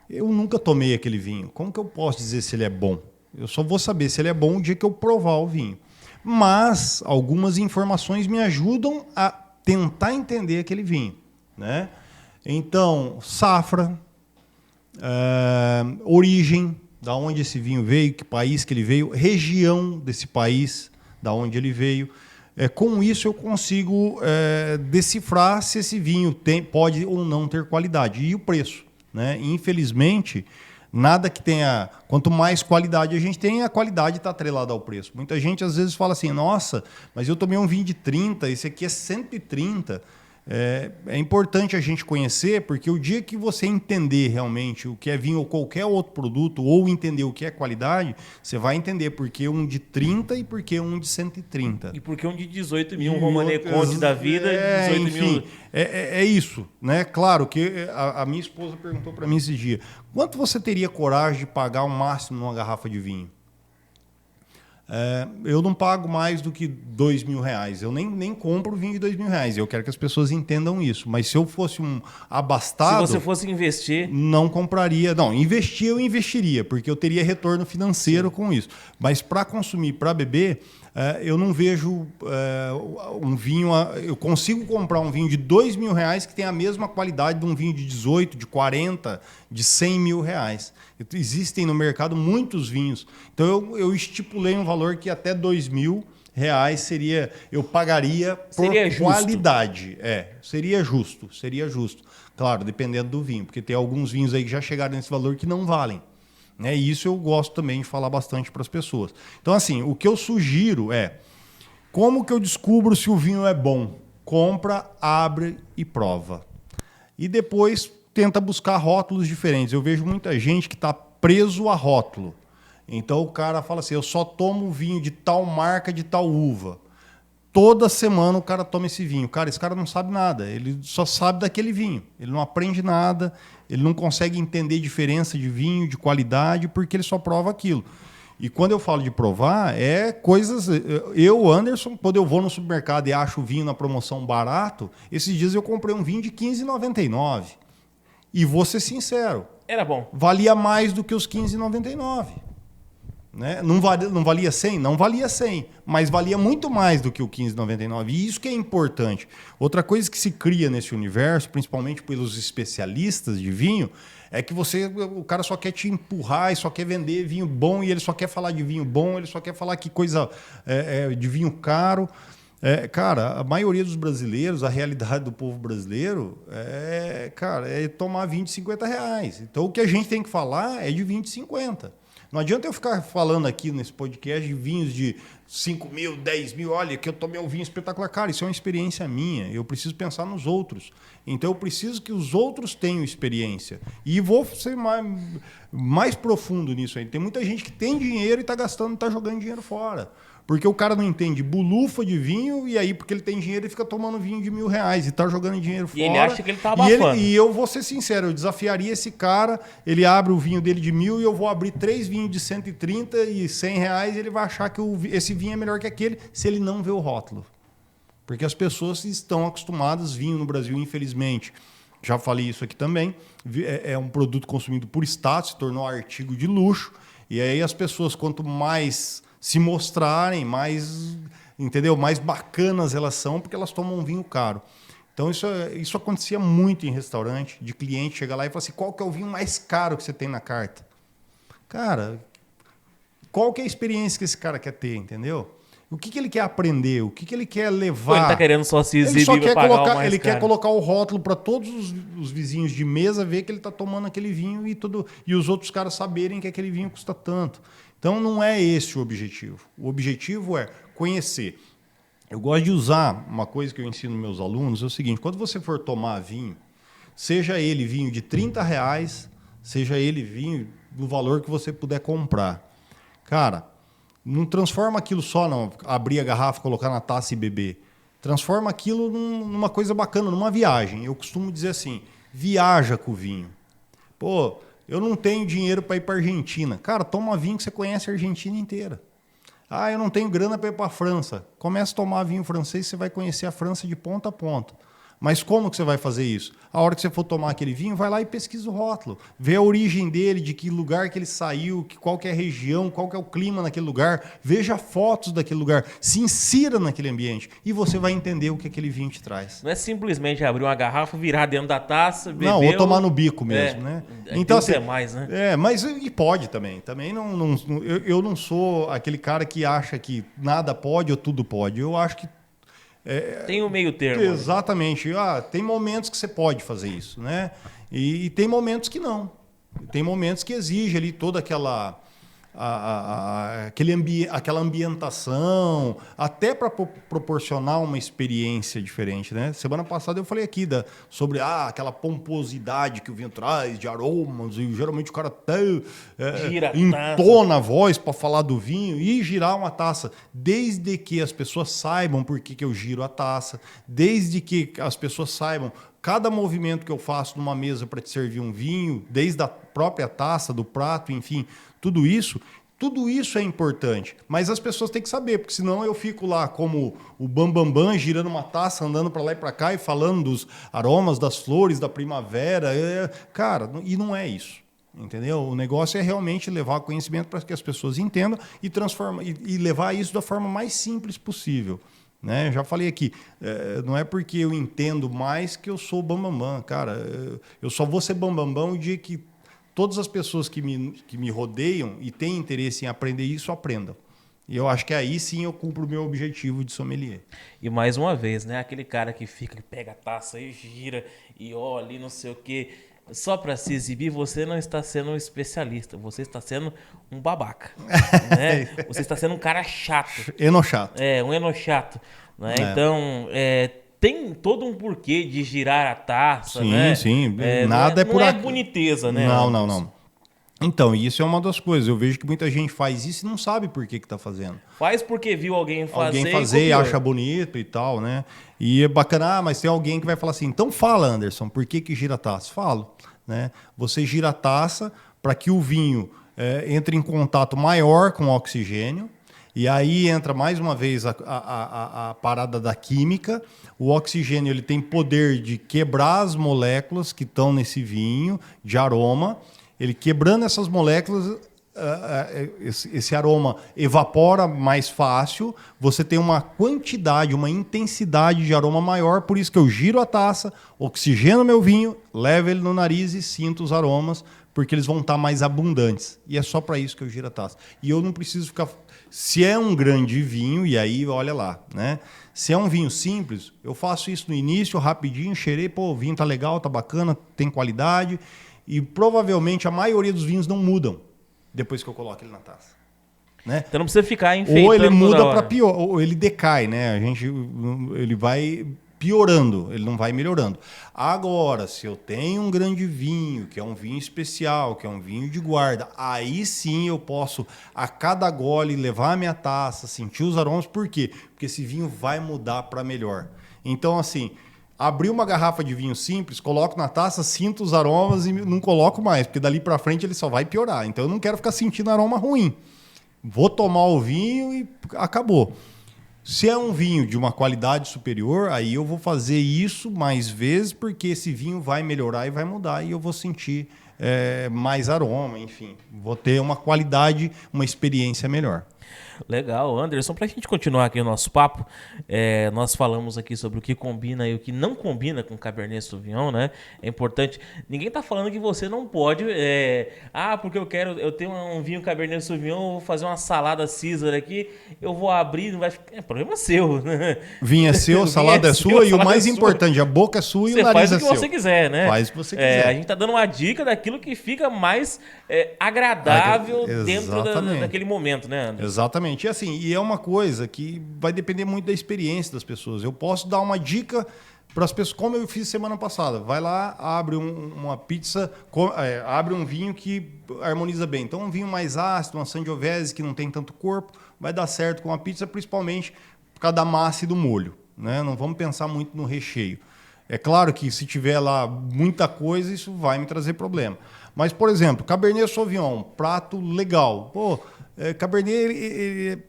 Eu nunca tomei aquele vinho. Como que eu posso dizer se ele é bom? Eu só vou saber se ele é bom o dia que eu provar o vinho. Mas algumas informações me ajudam a tentar entender aquele vinho, né? Então, safra, origem, da onde esse vinho veio, que país que ele veio, região desse país, da onde ele veio. Com isso eu consigo decifrar se esse vinho pode ou não ter qualidade. E o preço, né? Infelizmente, nada que tenha... Quanto mais qualidade a gente tem, a qualidade está atrelada ao preço. Muita gente às vezes fala assim, nossa, mas eu tomei um vinho de 30, esse aqui é 130. É importante a gente conhecer, porque o dia que você entender realmente o que é vinho ou qualquer outro produto, ou entender o que é qualidade, você vai entender por que um de 30 e por que um de 130. E por que um de 18 mil, um Romanée Conti da vida, 18 enfim, mil... É isso, né? Claro que a minha esposa perguntou para mim esse dia, quanto você teria coragem de pagar o máximo numa garrafa de vinho? Eu não pago mais do que R$2.000. Eu nem compro vinho de R$2.000. Eu quero que as pessoas entendam isso. Mas se eu fosse um abastado... Se você fosse investir... Não compraria. Não, investir eu investiria, porque eu teria retorno financeiro com isso. Mas para consumir, para beber, eu não vejo um vinho... Eu consigo comprar um vinho de R$2.000 que tem a mesma qualidade de um vinho de 18, de 40, de R$100.000. Existem no mercado muitos vinhos. Então eu estipulei um valor que até R$2.000 seria, eu pagaria por qualidade. Seria justo. Claro, dependendo do vinho, porque tem alguns vinhos aí que já chegaram nesse valor que não valem. Né? E isso eu gosto também de falar bastante para as pessoas. Então, assim, o que eu sugiro como que eu descubro se o vinho é bom? Compra, abre e prova. E depois tenta buscar rótulos diferentes. Eu vejo muita gente que está preso a rótulo. Então o cara fala assim, eu só tomo vinho de tal marca, de tal uva. Toda semana o cara toma esse vinho. Cara, esse cara não sabe nada. Ele só sabe daquele vinho. Ele não aprende nada. Ele não consegue entender diferença de vinho, de qualidade, porque ele só prova aquilo. E quando eu falo de provar, coisas... Eu, Anderson, quando eu vou no supermercado e acho o vinho na promoção barato, esses dias eu comprei um vinho de R$15,99. E vou ser sincero. Era bom. Valia mais do que os R$15,99. Né? Não valia 100? Não valia 100. Mas valia muito mais do que o R$15,99. E isso que é importante. Outra coisa que se cria nesse universo, principalmente pelos especialistas de vinho, é que o cara só quer te empurrar e só quer vender vinho bom e ele só quer falar de vinho bom, ele só quer falar que coisa de vinho caro. Cara, a maioria dos brasileiros, a realidade do povo brasileiro é tomar vinho de R$50. Então o que a gente tem que falar é de vinho de 50. Não adianta eu ficar falando aqui nesse podcast de vinhos de 5 mil, 10 mil. Olha, que eu tomei um vinho espetacular. Cara, isso é uma experiência minha. Eu preciso pensar nos outros. Então eu preciso que os outros tenham experiência. E vou ser mais profundo nisso aí. Tem muita gente que tem dinheiro e está gastando, está jogando dinheiro fora. Porque o cara não entende bulufa de vinho e aí, porque ele tem dinheiro, ele fica tomando vinho de R$1.000 e está jogando dinheiro fora. E ele acha que ele está abafando. E eu vou ser sincero, eu desafiaria esse cara, ele abre o vinho dele de 1.000 e eu vou abrir 3 vinhos de 130 e R$100 e ele vai achar que esse vinho é melhor que aquele se ele não vê o rótulo. Porque as pessoas estão acostumadas, vinho no Brasil, infelizmente, já falei isso aqui também, é um produto consumido por status, se tornou artigo de luxo, e aí as pessoas, quanto mais se mostrarem, mais bacanas elas são, porque elas tomam um vinho caro. Então isso acontecia muito em restaurante, de cliente chegar lá e falar assim, qual que é o vinho mais caro que você tem na carta? Cara, qual que é a experiência que esse cara quer ter, entendeu? O que ele quer aprender? O que ele quer levar? Ele está querendo só se exibir para pagar o mais caro. Ele quer colocar o rótulo para todos os vizinhos de mesa ver que ele está tomando aquele vinho e os outros caras saberem que aquele vinho custa tanto. Então não é esse o objetivo. O objetivo é conhecer. Eu gosto de usar uma coisa que eu ensino meus alunos, é o seguinte, quando você for tomar vinho, seja ele vinho de R$30, seja ele vinho do valor que você puder comprar. Cara, não transforma aquilo só, não, abrir a garrafa, colocar na taça e beber. Transforma aquilo numa coisa bacana, numa viagem. Eu costumo dizer assim, viaja com o vinho. Pô, eu não tenho dinheiro para ir para a Argentina. Cara, toma vinho que você conhece a Argentina inteira. Ah, eu não tenho grana para ir para a França. Comece a tomar vinho francês, você vai conhecer a França de ponta a ponta. Mas como que você vai fazer isso? A hora que você for tomar aquele vinho, vai lá e pesquisa o rótulo. Vê a origem dele, de que lugar que ele saiu, qual que é a região, qual que é o clima naquele lugar. Veja fotos daquele lugar. Se insira naquele ambiente. E você vai entender o que aquele vinho te traz. Não é simplesmente abrir uma garrafa, virar dentro da taça, beber... Não, ou tomar no bico mesmo, né? Então, assim, é mais, né? Mas e pode também. Também eu não sou aquele cara que acha que nada pode ou tudo pode. Eu acho que tem um meio termo. Exatamente. Tem momentos que você pode fazer isso, né? E tem momentos que não. Tem momentos que exige ali toda aquela aquela ambientação, até para proporcionar uma experiência diferente, né? Semana passada eu falei aqui sobre aquela pomposidade que o vinho traz, de aromas, e geralmente o cara até entona a voz para falar do vinho e girar uma taça, desde que as pessoas saibam por que eu giro a taça, desde que as pessoas saibam cada movimento que eu faço numa mesa para te servir um vinho, desde a própria taça, do prato, enfim, tudo isso é importante. Mas as pessoas têm que saber, porque senão eu fico lá como o bambambam, girando uma taça, andando para lá e para cá e falando dos aromas, das flores, da primavera. Cara, e não é isso. Entendeu? O negócio é realmente levar conhecimento para que as pessoas entendam e levar isso da forma mais simples possível. Né? Eu já falei aqui, não é porque eu entendo mais que eu sou bambambam. Cara, eu só vou ser bambambam o dia que todas as pessoas que me rodeiam e têm interesse em aprender isso, aprendam. E eu acho que aí sim eu cumpro o meu objetivo de sommelier. E mais uma vez, né? Aquele cara que pega a taça e gira e olha e não sei o quê. Só para se exibir, você não está sendo um especialista. Você está sendo um babaca. Né? Você está sendo um cara chato. Enochato. Um enochato. Né? Então, tem todo um porquê de girar a taça, sim, né? Sim, nada não é boniteza, né? Não. Então, isso é uma das coisas. Eu vejo que muita gente faz isso e não sabe por que está fazendo. Faz porque viu alguém fazer e acha bonito e tal, né? E é bacana, mas tem alguém que vai falar assim, então fala, Anderson, por que gira a taça? Falo, né? Você gira a taça para que o vinho entre em contato maior com o oxigênio. E aí entra mais uma vez a parada da química. O oxigênio ele tem poder de quebrar as moléculas que estão nesse vinho de aroma. Ele quebrando essas moléculas, esse aroma evapora mais fácil. Você tem uma quantidade, uma intensidade de aroma maior. Por isso que eu giro a taça, oxigeno meu vinho, levo ele no nariz e sinto os aromas, porque eles vão estar mais abundantes. E é só para isso que eu giro a taça. E eu não preciso ficar... Se é um grande vinho, e aí olha lá, né? Se é um vinho simples, eu faço isso no início, rapidinho, cheirei, o vinho tá legal, tá bacana, tem qualidade. E provavelmente a maioria dos vinhos não mudam depois que eu coloco ele na taça. Né? Então não precisa ficar enfeitando. Ou ele muda para pior, ou ele decai, né? Ele vai piorando, ele não vai melhorando. Agora, se eu tenho um grande vinho, que é um vinho especial, que é um vinho de guarda, aí sim eu posso, a cada gole, levar a minha taça, sentir os aromas. Por quê? Porque esse vinho vai mudar para melhor. Então, assim, abri uma garrafa de vinho simples, coloco na taça, sinto os aromas e não coloco mais, porque dali para frente ele só vai piorar. Então, eu não quero ficar sentindo aroma ruim. Vou tomar o vinho e acabou. Se é um vinho de uma qualidade superior, aí eu vou fazer isso mais vezes, porque esse vinho vai melhorar e vai mudar e eu vou sentir mais aroma, enfim. Vou ter uma qualidade, uma experiência melhor. Legal, Anderson. Para a gente continuar aqui o nosso papo, nós falamos aqui sobre o que combina e o que não combina com Cabernet Sauvignon, né? É importante. Ninguém está falando que você não pode. Porque eu tenho um vinho Cabernet Sauvignon, vou fazer uma salada Caesar aqui, eu vou abrir, não vai ficar. É problema seu, né? Vinho é seu, salada é sua e o mais importante, a boca é sua e o nariz é seu. Faz o que você quiser, né? Faz o que você quiser. A gente está dando uma dica daquilo que fica mais agradável dentro daquele momento, né, Anderson? Exatamente. E é uma coisa que vai depender muito da experiência das pessoas. Eu posso dar uma dica para as pessoas, como eu fiz semana passada. Vai lá, abre uma pizza, abre um vinho que harmoniza bem. Então, um vinho mais ácido, uma Sangiovese que não tem tanto corpo, vai dar certo com a pizza, principalmente por causa da massa e do molho. Né? Não vamos pensar muito no recheio. É claro que se tiver lá muita coisa, isso vai me trazer problema. Mas, por exemplo, Cabernet Sauvignon, prato legal. Cabernet,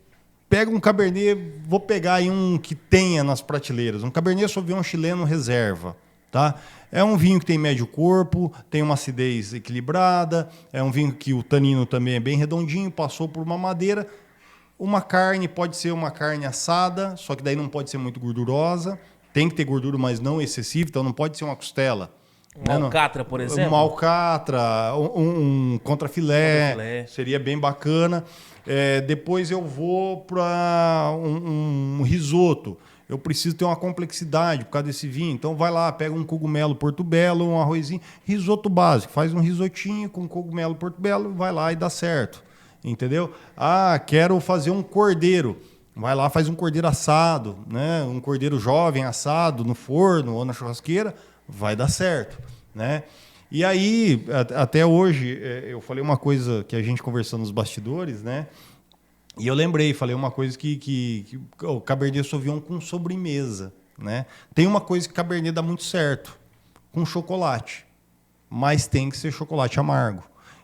pega um Cabernet, vou pegar aí um que tenha nas prateleiras, um Cabernet Sauvignon chileno reserva, tá? É um vinho que tem médio corpo, tem uma acidez equilibrada, é um vinho que o tanino também é bem redondinho, passou por uma madeira. Uma carne pode ser uma carne assada, só que daí não pode ser muito gordurosa. Tem que ter gordura, mas não excessiva, então não pode ser uma costela. Uma alcatra, por exemplo? Uma alcatra, um contrafilé, seria bem bacana. Depois eu vou para um risoto. Eu preciso ter uma complexidade por causa desse vinho. Então vai lá, pega um cogumelo portobello, um arrozinho, risoto básico. Faz um risotinho com cogumelo portobello, vai lá e dá certo. Entendeu? Ah, quero fazer um cordeiro. Vai lá, faz um cordeiro assado, né? Um cordeiro jovem assado no forno ou na churrasqueira, vai dar certo, né? E aí, até hoje, eu falei uma coisa que a gente conversou nos bastidores, né? E eu lembrei, falei uma coisa que o Cabernet Sauvignon com sobremesa, né? Tem uma coisa que Cabernet dá muito certo, com chocolate, mas tem que ser chocolate amargo.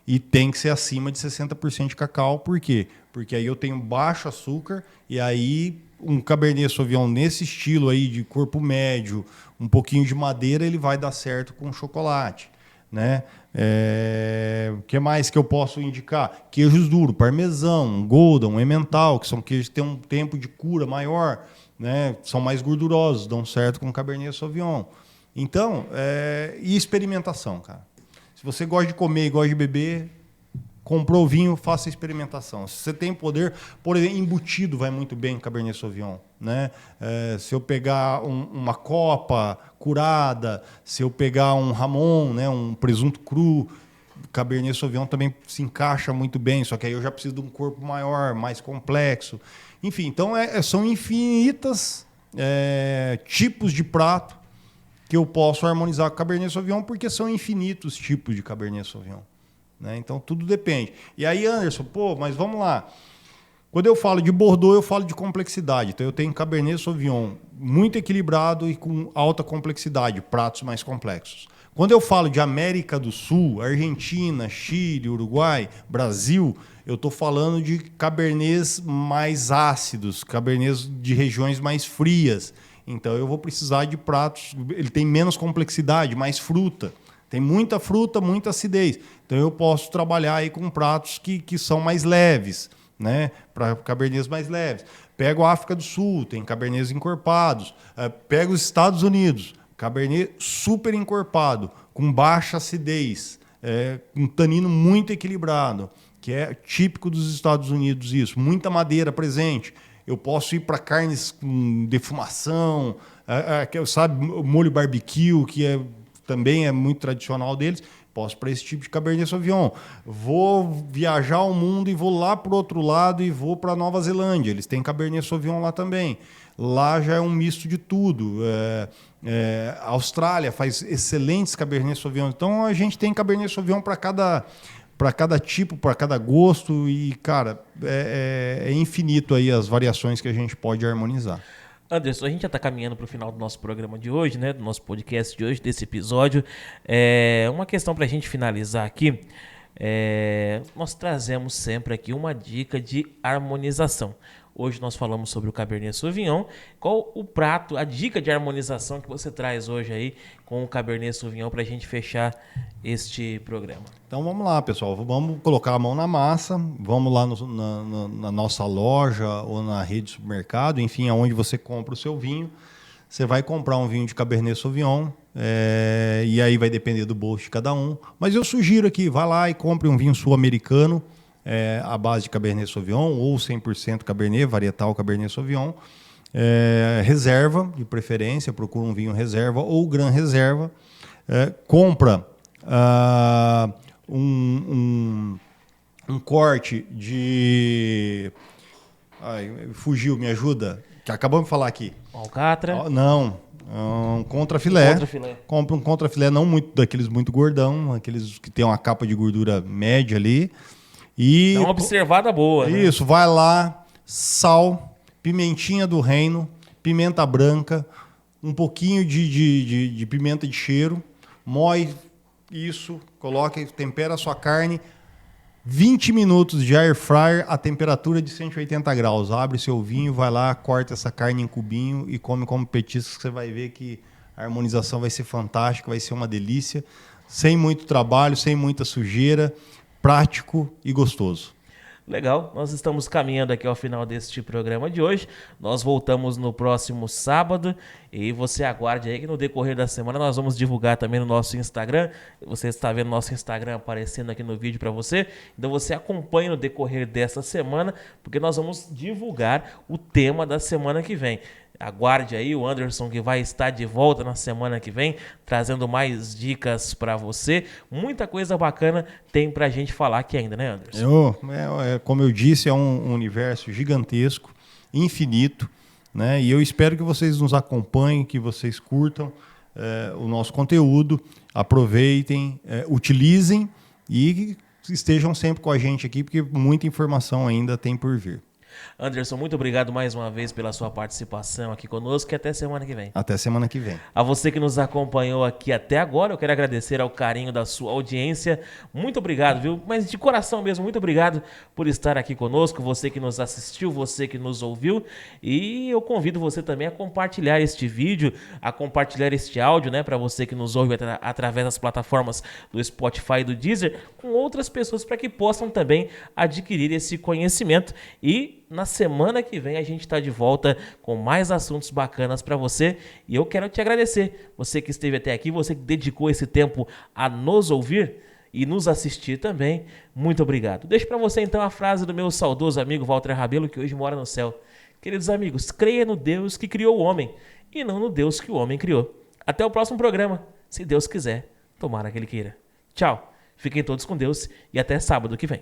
E tem que ser acima de 60% de cacau. Por quê? Porque aí eu tenho baixo açúcar e aí um Cabernet Sauvignon nesse estilo aí de corpo médio, um pouquinho de madeira, ele vai dar certo com chocolate, né? O que mais que eu posso indicar? Queijos duros, parmesão, golden, emmental, que são queijos que têm um tempo de cura maior, né? São mais gordurosos, dão certo com Cabernet Sauvignon. Então, e experimentação, cara. Se você gosta de comer e gosta de beber, comprou o vinho, faça a experimentação. Se você tem poder, por exemplo, embutido vai muito bem Cabernet Sauvignon, né? Se eu pegar uma copa curada, se eu pegar um Ramon, né, um presunto cru, Cabernet Sauvignon também se encaixa muito bem, só que aí eu já preciso de um corpo maior, mais complexo. Enfim, então são infinitas tipos de prato que eu posso harmonizar com o Cabernet Sauvignon, porque são infinitos tipos de Cabernet Sauvignon, né? Então, tudo depende. E aí, Anderson, mas vamos lá. Quando eu falo de Bordeaux, eu falo de complexidade. Então, eu tenho Cabernet Sauvignon muito equilibrado e com alta complexidade, pratos mais complexos. Quando eu falo de América do Sul, Argentina, Chile, Uruguai, Brasil, eu estou falando de Cabernets mais ácidos, Cabernets de regiões mais frias. Então, eu vou precisar de pratos... Ele tem menos complexidade, mais fruta. Tem muita fruta, muita acidez. Então, eu posso trabalhar aí com pratos que são mais leves, né? Para Cabernets mais leves. Pego a África do Sul, tem Cabernets encorpados. Pego os Estados Unidos, Cabernet super encorpado, com baixa acidez, um tanino muito equilibrado, que é típico dos Estados Unidos isso. Muita madeira presente. Eu posso ir para carnes com defumação, sabe, molho barbecue, que também é muito tradicional deles. Posso para esse tipo de Cabernet Sauvignon. Vou viajar o mundo e vou lá para o outro lado e vou para Nova Zelândia. Eles têm Cabernet Sauvignon lá também. Lá já é um misto de tudo. A Austrália faz excelentes Cabernet Sauvignon. Então a gente tem Cabernet Sauvignon para cada tipo, para cada gosto e, cara, é infinito aí as variações que a gente pode harmonizar. Anderson, a gente já está caminhando para o final do nosso programa de hoje, né? Do nosso podcast de hoje, desse episódio. Uma questão para a gente finalizar aqui. Nós trazemos sempre aqui uma dica de harmonização. Hoje nós falamos sobre o Cabernet Sauvignon. Qual o prato, a dica de harmonização que você traz hoje aí com o Cabernet Sauvignon para a gente fechar este programa? Então vamos lá, pessoal. Vamos colocar a mão na massa. Vamos lá na nossa loja ou na rede de supermercado, enfim, aonde você compra o seu vinho. Você vai comprar um vinho de Cabernet Sauvignon, e aí vai depender do bolso de cada um. Mas eu sugiro aqui, vá lá e compre um vinho sul-americano, à base de Cabernet Sauvignon ou 100% Cabernet, varietal Cabernet Sauvignon. Reserva, de preferência, procura um vinho reserva ou gran reserva. Compra um corte de... fugiu, me ajuda. Que acabamos de falar aqui. Alcatra? Não, um contrafilé. Compra um contrafilé, não muito daqueles muito gordão, aqueles que tem uma capa de gordura média ali. E dá uma observada boa. Isso, né? Vai lá, sal, pimentinha do reino, pimenta branca, um pouquinho de pimenta de cheiro, moe isso, coloca, tempera a sua carne, 20 minutos de air fryer a temperatura de 180 graus. Abre seu vinho, vai lá, corta essa carne em cubinho e come como petisco, que você vai ver que a harmonização vai ser fantástica, vai ser uma delícia. Sem muito trabalho, sem muita sujeira, prático e gostoso. Legal, nós estamos caminhando aqui ao final deste programa de hoje. Nós voltamos no próximo sábado e você aguarde aí que no decorrer da semana nós vamos divulgar também no nosso Instagram. Você está vendo nosso Instagram aparecendo aqui no vídeo para você. Então você acompanha no decorrer dessa semana, porque nós vamos divulgar o tema da semana que vem. Aguarde aí o Anderson, que vai estar de volta na semana que vem, trazendo mais dicas para você. Muita coisa bacana tem pra gente falar aqui ainda, né, Anderson? Como eu disse, é um universo gigantesco, infinito, né? E eu espero que vocês nos acompanhem, que vocês curtam o nosso conteúdo, aproveitem, utilizem e estejam sempre com a gente aqui, porque muita informação ainda tem por vir. Anderson, muito obrigado mais uma vez pela sua participação aqui conosco e até semana que vem. Até semana que vem. A você que nos acompanhou aqui até agora, eu quero agradecer ao carinho da sua audiência. Muito obrigado, viu? Mas de coração mesmo, muito obrigado por estar aqui conosco, você que nos assistiu, você que nos ouviu. E eu convido você também a compartilhar este vídeo, a compartilhar este áudio, né, para você que nos ouve através das plataformas do Spotify e do Deezer, com outras pessoas para que possam também adquirir esse conhecimento. E na semana que vem a gente está de volta com mais assuntos bacanas para você e eu quero te agradecer. Você que esteve até aqui, você que dedicou esse tempo a nos ouvir e nos assistir também, muito obrigado. Deixo para você então a frase do meu saudoso amigo Walter Rabelo, que hoje mora no céu. Queridos amigos, creia no Deus que criou o homem e não no Deus que o homem criou. Até o próximo programa, se Deus quiser, tomara que Ele queira. Tchau, fiquem todos com Deus e até sábado que vem.